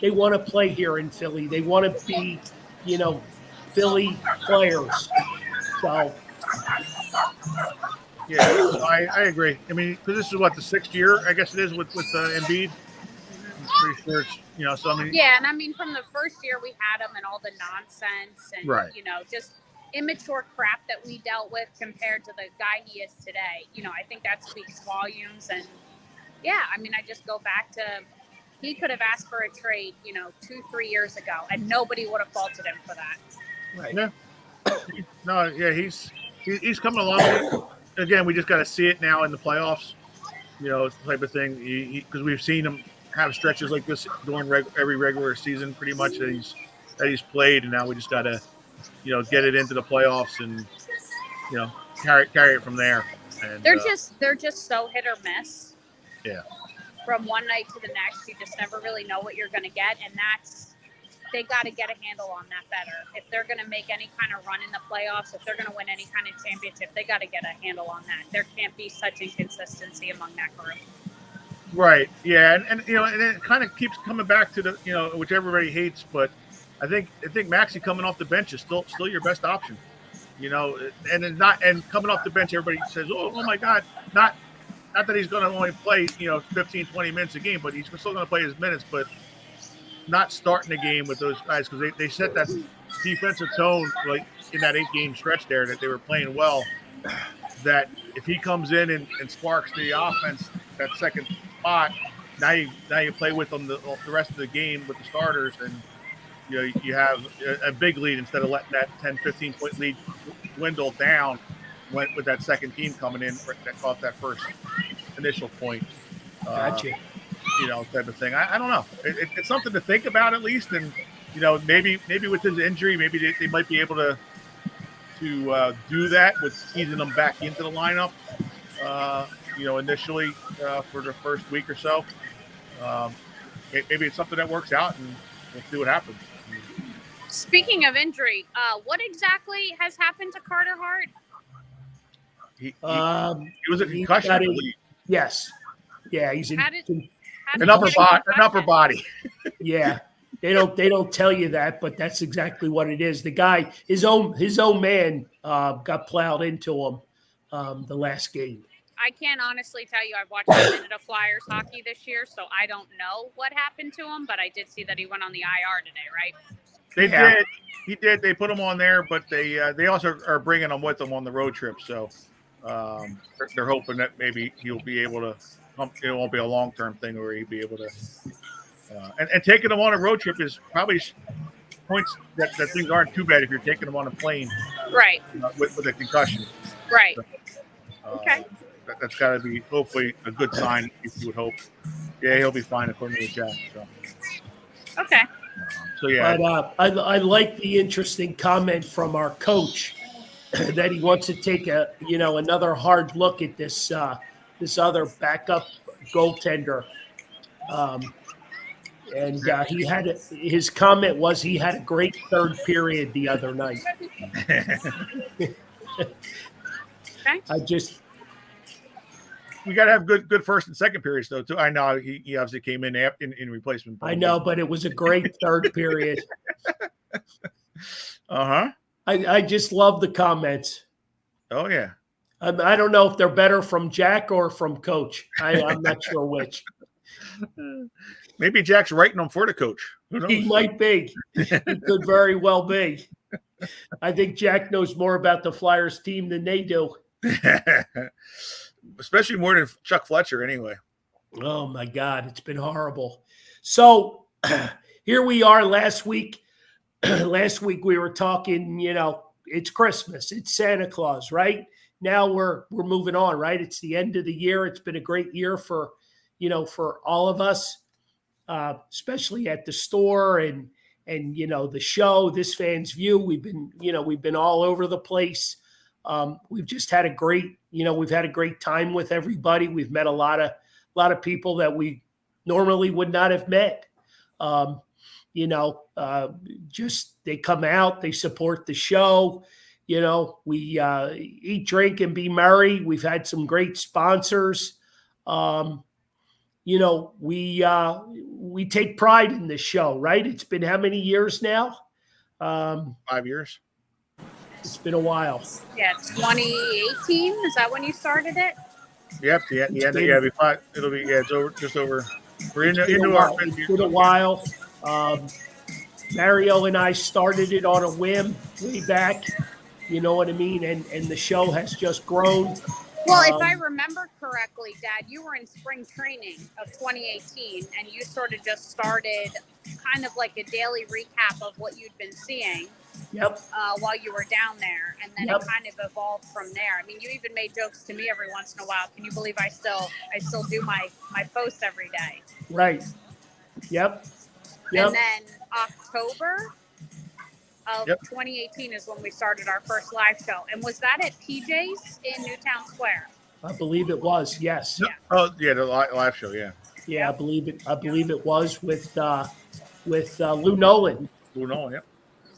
Speaker 1: They want to play here in Philly. They want to be, Philly players. So
Speaker 2: Yeah, I agree. I mean, because this is what the 6th year, I guess it is with Embiid. I'm pretty sure it's So I mean,
Speaker 3: Yeah, and I mean, from the first year we had him and all the nonsense and
Speaker 2: right.
Speaker 3: Just immature crap that we dealt with compared to the guy he is today. I think that speaks volumes. And yeah, I mean, I just go back to he could have asked for a trade, 2-3 years ago, and nobody would have faulted him for that.
Speaker 1: right.
Speaker 2: Yeah. No, yeah, he's coming along. Again, we just got to see it now in the playoffs. Type of thing. Because we've seen him have stretches like this during every regular season, pretty much that he's played, and now we just got to, get it into the playoffs and, carry it from there. And
Speaker 3: they're just so hit or miss.
Speaker 2: Yeah.
Speaker 3: From one night to the next, you just never really know what you're going to get, and they got to get a handle on that better. If they're going to make any kind of run in the playoffs, if they're going to win any kind of championship, they got to get a handle on that. There can't be such inconsistency among that group.
Speaker 2: Right. Yeah. And it kind of keeps coming back to the, which everybody hates, but I think Maxey coming off the bench is still your best option. And coming off the bench, everybody says, oh my God, not that he's going to only play, 15, 20 minutes a game, but he's still going to play his minutes, but not starting the game with those guys because they set that defensive tone like in that 8-game stretch there that they were playing well. That if he comes in and sparks the offense, that second spot, now you play with them the rest of the game with the starters, and you have a big lead instead of letting that 10, 15 point lead dwindle down with that second team coming in that caught that first initial point.
Speaker 1: Gotcha.
Speaker 2: Type of thing. I don't know. It's something to think about at least, and maybe with his injury, maybe they might be able to do that with easing them back into the lineup. Initially for the first week or so. Maybe it's something that works out, and we'll see what happens.
Speaker 3: Speaking of injury, what exactly has happened to Carter Hart?
Speaker 2: He was a concussion, I believe.
Speaker 1: Yes. Yeah, he's in
Speaker 2: an upper body.
Speaker 1: Yeah. They don't tell you that, but that's exactly what it is. The guy, his own man, got plowed into him the last game.
Speaker 3: I can't honestly tell you. I've watched a minute of Flyers hockey this year, so I don't know what happened to him. But I did see that he went on the IR today, right?
Speaker 2: They did. He did. They put him on there, but they also are bringing him with them on the road trip. So they're hoping that maybe he'll be able to. It won't be a long-term thing where he'll be able to. And taking them on a road trip is probably points that things aren't too bad if you're taking them on a plane,
Speaker 3: right?
Speaker 2: With a concussion,
Speaker 3: right?
Speaker 2: So,
Speaker 3: okay.
Speaker 2: That's got to be hopefully a good sign. If you would hope, yeah, he'll be fine according to Jack. So.
Speaker 3: Okay.
Speaker 2: So yeah,
Speaker 1: but I like the interesting comment from our coach that he wants to take another hard look at this other backup goaltender. And his comment was he had a great third period the other night.
Speaker 3: Okay.
Speaker 2: We got to have good first and second periods though too. I know he obviously came in replacement.
Speaker 1: I know, but it was a great third period. I just love the comments.
Speaker 2: Oh yeah.
Speaker 1: I don't know if they're better from Jack or from Coach. I'm not sure which.
Speaker 2: Maybe Jack's writing them for the coach. Who knows?
Speaker 1: He might be. He could very well be. I think Jack knows more about the Flyers team than they do.
Speaker 2: Especially more than Chuck Fletcher anyway.
Speaker 1: Oh, my God. It's been horrible. So here we are last week. Last week we were talking, it's Christmas. It's Santa Claus, right? Now we're moving on, right? It's the end of the year. It's been a great year for all of us, especially at the store and the show, This Fan's View. We've been all over the place. We've just had a great time with everybody. We've met a lot of people that we normally would not have met. Just they come out, they support the show. We eat, drink, and be merry. We've had some great sponsors. We we take pride in this show, right? It's been how many years now?
Speaker 2: 5 years.
Speaker 1: It's been a while.
Speaker 3: Yeah, 2018. Is that when you started it?
Speaker 2: Yep. It'll be it's over just over. We're into our 5th year.
Speaker 1: It's been a while. Mario and I started it on a whim way back. You know what I mean? And the show has just grown.
Speaker 3: Well, if I remember correctly, Dad, you were in spring training of 2018, and you sort of just started kind of like a daily recap of what you'd been seeing.
Speaker 1: Yep.
Speaker 3: While you were down there, and then
Speaker 1: Yep.
Speaker 3: it kind of evolved from there. I mean, you even made jokes to me every once in a while. Can you believe I still do my post every day?
Speaker 1: Right. Yep.
Speaker 3: And then October of 2018 is when we started our first live show. And was that at PJ's in Newtown Square?
Speaker 1: I believe it was. Yes.
Speaker 2: Yeah. Oh, yeah, the live show. Yeah.
Speaker 1: Yeah, I believe it was with Lou Nolan.
Speaker 2: Lou Nolan. Yep.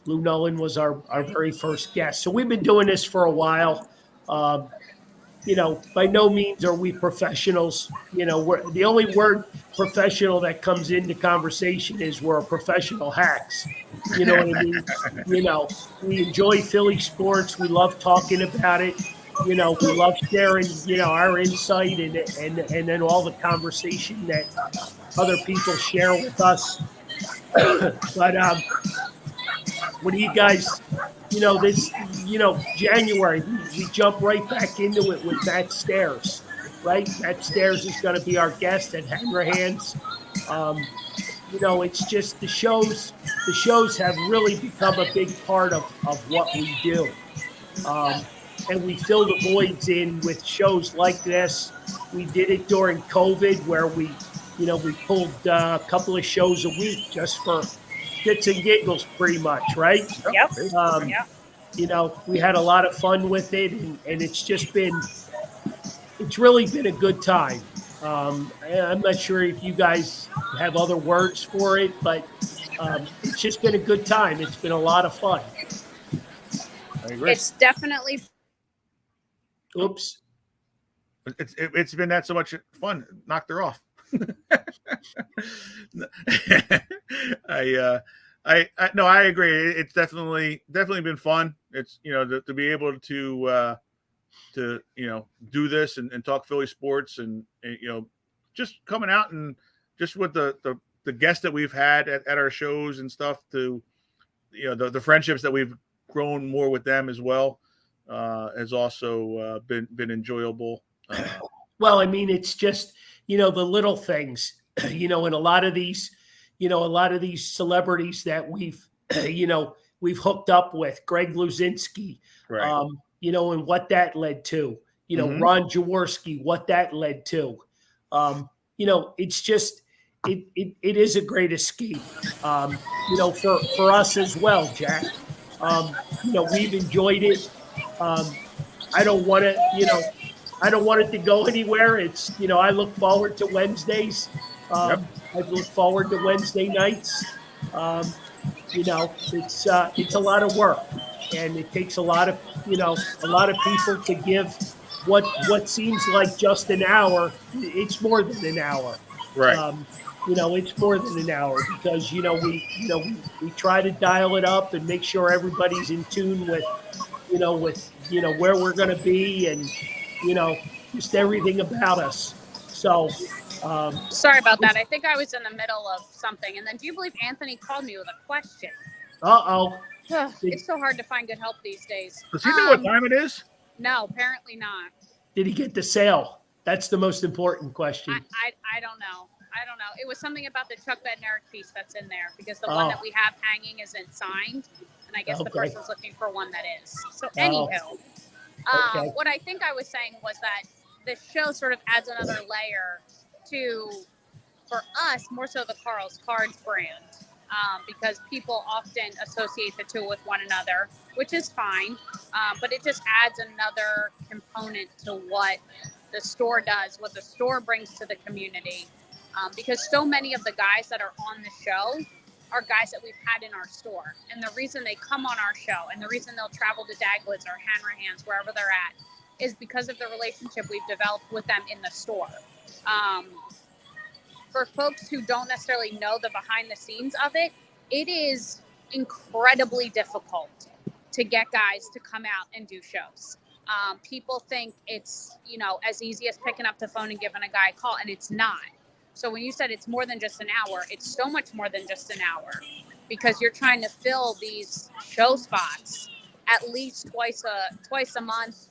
Speaker 1: Lou Nolan was our very first guest. So we've been doing this for a while. By no means are we professionals. We're the only word professional that comes into conversation is we're professional hacks. You know what I mean? We enjoy Philly sports. We love talking about it. We love sharing, our insight and then all the conversation that other people share with us. But what do you guys, January, we jump right back into it with Matt Stairs, right? Matt Stairs is going to be our guest at Hands. It's just the shows have really become a big part of what we do. And we fill the voids in with shows like this. We did it during COVID where we pulled a couple of shows a week just for shits and giggles pretty much, right?
Speaker 3: Yep.
Speaker 1: We had a lot of fun with it, and it's really been a good time. I'm not sure if you guys have other words for it, but it's just been a good time. It's been a lot of fun.
Speaker 2: I agree.
Speaker 3: It's definitely.
Speaker 1: Oops.
Speaker 2: It's been that so much fun. Knocked her off. I agree. It's definitely been fun. It's to be able to do this and talk Philly sports and just coming out and just with the guests that we've had at our shows and stuff to the friendships that we've grown more with them as well has also been enjoyable.
Speaker 1: Well, I mean, it's just the little things, and a lot of these celebrities that we've hooked up with, Greg Luzinski,
Speaker 2: right.
Speaker 1: And what that led to, Ron Jaworski, what that led to, it's just, it is a great escape, for us as well, Jack. We've enjoyed it. I don't want it to go anywhere. It's, I look forward to Wednesdays. I look forward to Wednesday nights. It's a lot of work, and it takes a lot of people to give what seems like just an hour. It's more than an hour.
Speaker 2: Right.
Speaker 1: It's more than an hour because we try to dial it up and make sure everybody's in tune with where we're going to be and just everything about us. So
Speaker 3: Sorry about that. I think I was in the middle of something. And then do you believe Anthony called me with a question? It's so hard to find good help these days.
Speaker 2: Does he know what time it is?
Speaker 3: No, apparently not.
Speaker 1: Did he get the sale? That's the most important question.
Speaker 3: I don't know. It was something about the Chuck Bednarik piece that's in there because the one that we have hanging isn't signed. And I guess the person's looking for one that is. So anywho, what I think I was saying was that the show sort of adds another layer for us, more so the Carl's Cards brand, because people often associate the two with one another, which is fine, but it just adds another component to what the store does, what the store brings to the community, because so many of the guys that are on the show are guys that we've had in our store, and the reason they come on our show and the reason they'll travel to Dagwood's or Hanrahan's, wherever they're at, is because of the relationship we've developed with them in the store. for folks who don't necessarily know the behind the scenes of it, it is incredibly difficult to get guys to come out and do shows. People think it's, as easy as picking up the phone and giving a guy a call, and it's not. So when you said it's more than just an hour, it's so much more than just an hour, because you're trying to fill these show spots at least twice a month.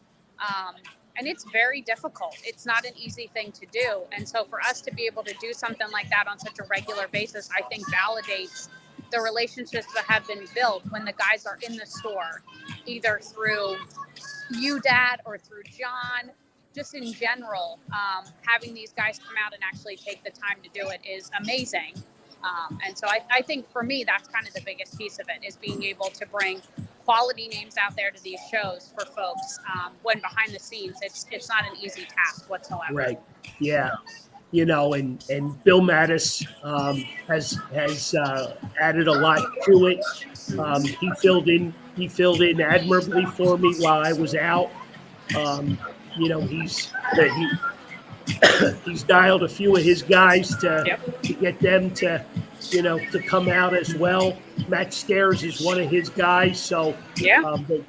Speaker 3: And it's very difficult. It's not an easy thing to do. And so for us to be able to do something like that on such a regular basis, I think validates the relationships that have been built when the guys are in the store, either through you, Dad, or through John. Just in general, having these guys come out and actually take the time to do it is amazing. And so I think for me, that's kind of the biggest piece of it, is being able to bring quality names out there to these shows for folks, when behind the scenes, it's not an easy task whatsoever.
Speaker 1: Right. Yeah. And Bill Mattis has added a lot to it. He filled in admirably for me while I was out. He's dialed a few of his guys to get them to come out as well. Matt Stairs is one of his guys, so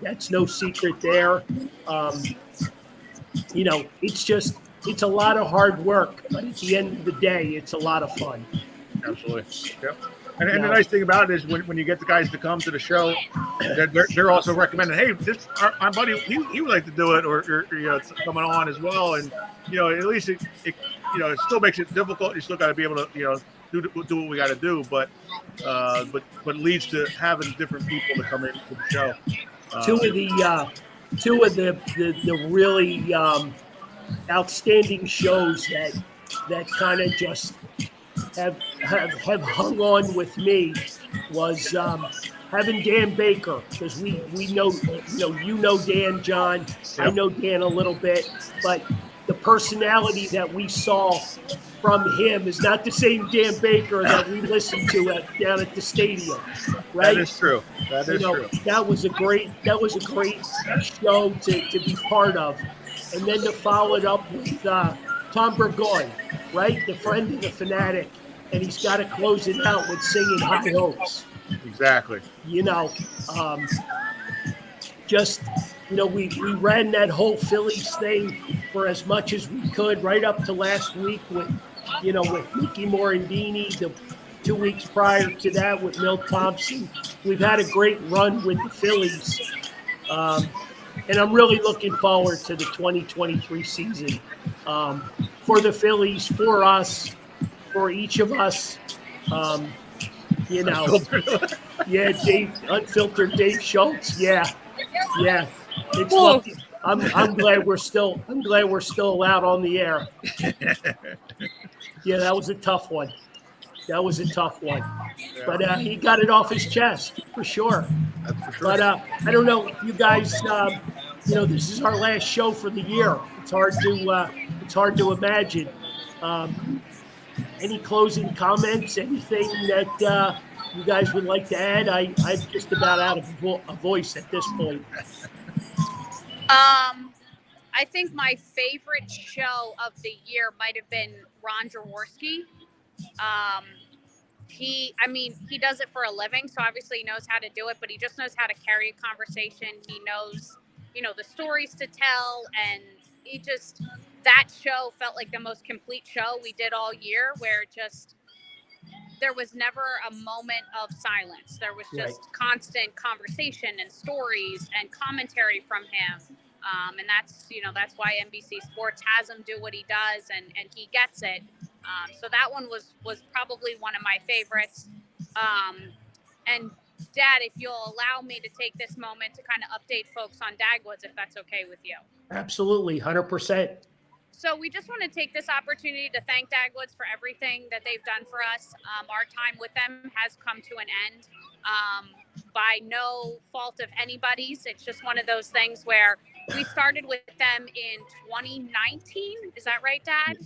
Speaker 1: that's no secret there. It's a lot of hard work, but at the end of the day, it's a lot of fun.
Speaker 2: Absolutely. Yep. And the nice thing about it is when you get the guys to come to the show, they're also recommending, hey, my buddy, he would like to do it, or it's coming on as well. And, at least it still makes it difficult. You still got to be able to, do what we got to do, but leads to having different people to come into the show.
Speaker 1: Two of the really outstanding shows that kind of just have hung on with me was having Dan Baker, because we know Dan, John. Yep. I know Dan a little bit, but the personality that we saw from him is not the same Dan Baker that we listened to down at the stadium, right?
Speaker 2: That is true. True.
Speaker 1: That was a great show to be part of, and then to follow it up with Tom Burgoyne, right, the friend of the fanatic, and he's got to close it out with singing High Hopes.
Speaker 2: Exactly.
Speaker 1: We ran that whole Phillies thing for as much as we could, right up to last week with Mickey Morandini, the 2 weeks prior to that with Milt Thompson. We've had a great run with the Phillies. And I'm really looking forward to the 2023 season for the Phillies, for us, for each of us. Dave, unfiltered Dave Schultz. Yeah. It's lucky. I'm glad we're still out on the air. Yeah, that was a tough one. Yeah. But he got it off his chest for sure.
Speaker 2: That's for sure.
Speaker 1: But I don't know, you guys. This is our last show for the year. It's hard to imagine. Any closing comments? Anything that you guys would like to add? I'm just about out of a voice at this point.
Speaker 3: I think my favorite show of the year might have been Ron Jaworski. He does it for a living, so obviously he knows how to do it, but he just knows how to carry a conversation. He knows, the stories to tell, and that show felt like the most complete show we did all year, where there was never a moment of silence. There was just constant conversation and stories and commentary from him. And that's why NBC Sports has him do what he does, and he gets it. So that one was probably one of my favorites. And Dad, if you'll allow me to take this moment to kind of update folks on Dagwoods, if that's okay with you.
Speaker 1: Absolutely, 100%.
Speaker 3: So we just want to take this opportunity to thank Dagwoods for everything that they've done for us. Our time with them has come to an end by no fault of anybody's. It's just one of those things where we started with them in 2019. Is that right, Dad?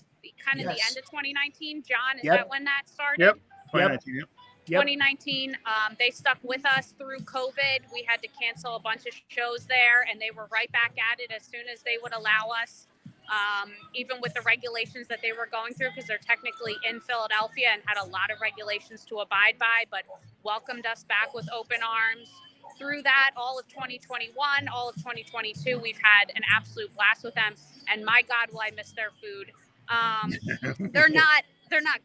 Speaker 3: Kind of the end of 2019. John, is that when that started?
Speaker 2: Yep. 2019. Yep.
Speaker 3: 2019. They stuck with us through COVID. We had to cancel a bunch of shows there, and they were right back at it as soon as they would allow us. even with the regulations that they were going through, because they're technically in Philadelphia and had a lot of regulations to abide by, but welcomed us back with open arms. Through that, all of 2021, all of 2022, we've had an absolute blast with them. And my God, will I miss their food. They're not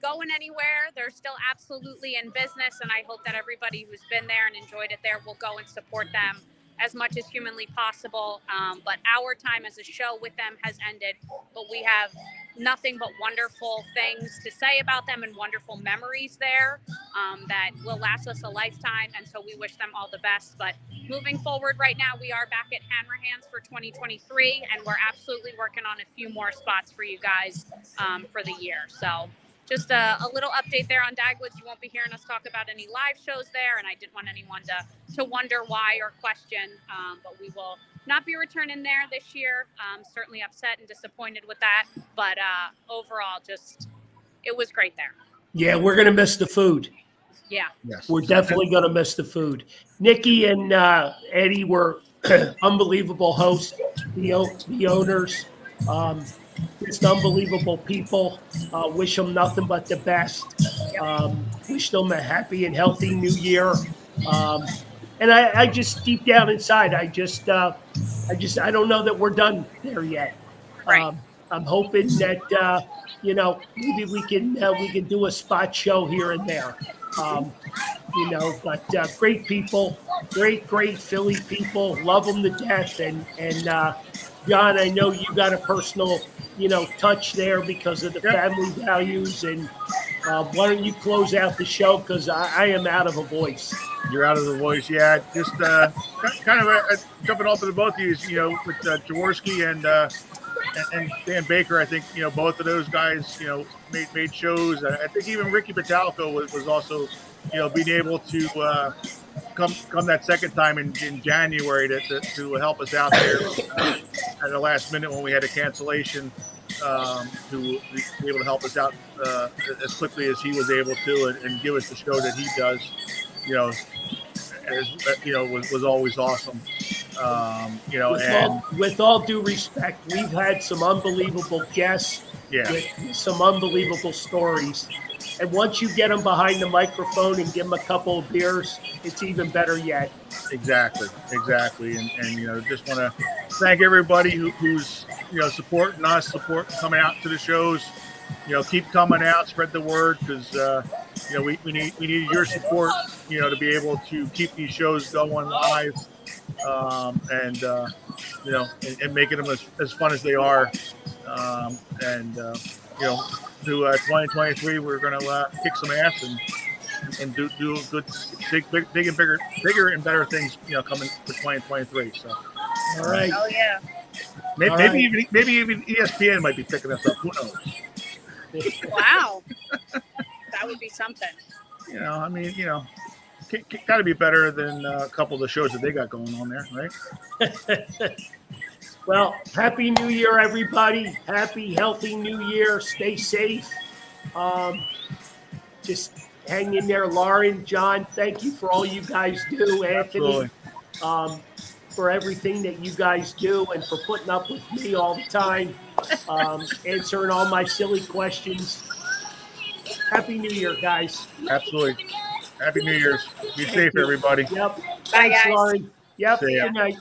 Speaker 3: going anywhere. They're still absolutely in business, and I hope that everybody who's been there and enjoyed it there will go and support them as much as humanly possible. But our time as a show with them has ended, but we have nothing but wonderful things to say about them and wonderful memories there that will last us a lifetime. And so we wish them all the best. But moving forward right now, we are back at Hanrahan's for 2023, and we're absolutely working on a few more spots for you guys for the year. So just a little update there on Dagwoods. You won't be hearing us talk about any live shows there, and I didn't want anyone to wonder why or question, but we will not be returning there this year. Certainly upset and disappointed with that, but overall, just it was great there.
Speaker 1: Yeah, we're going to miss the food.
Speaker 3: Yeah.
Speaker 2: Yes.
Speaker 1: We're definitely going to miss the food. Nikki and Eddie were unbelievable hosts, the owners. Just unbelievable people. Wish them nothing but the best. Wish them a happy and healthy new year. And I just deep down inside, I don't know that we're done there yet.
Speaker 3: Right.
Speaker 1: I'm hoping that maybe we can do a spot show here and there. But great people, great Philly people, love them to death. And John, I know you got a personal, touch there because of the family values. And why don't you close out the show? Because I am out of a voice.
Speaker 2: You're out of the voice. Yeah, just kind of jumping off of the both of you, with Jaworski and Dan Baker. I think, both of those guys, made shows. I think even Ricky Metallico was also, being able to come that second time in January to help us out there at the last minute when we had a cancellation, to be able to help us out as quickly as he was able to and give us the show that he does, was always awesome.
Speaker 1: With all due respect, we've had some unbelievable guests with some unbelievable stories. And once you get them behind the microphone and give them a couple of beers, it's even better yet.
Speaker 2: Exactly. And just want to thank everybody who's supporting us, coming out to the shows. Keep coming out, spread the word, because we need your support, to be able to keep these shows going live, and making them as fun as they are. To 2023, we're going to kick some ass and do good, big and bigger and better things, coming for 2023. So,
Speaker 1: all right.
Speaker 3: Oh yeah.
Speaker 2: Maybe even ESPN might be picking us up. Who knows?
Speaker 3: Wow. That would be something.
Speaker 2: Got to be better than a couple of the shows that they got going on there, right?
Speaker 1: Well, Happy New Year, everybody. Happy, healthy New Year. Stay safe. Just hang in there. Lauren, John, thank you for all you guys do. Anthony, for everything that you guys do and for putting up with me all the time, answering all my silly questions. Happy New Year, guys.
Speaker 2: Absolutely. Happy New Year's. Be safe, everybody.
Speaker 1: Yep.
Speaker 3: Bye, guys.
Speaker 1: Lauren. Yep.
Speaker 2: See ya.
Speaker 1: Good night.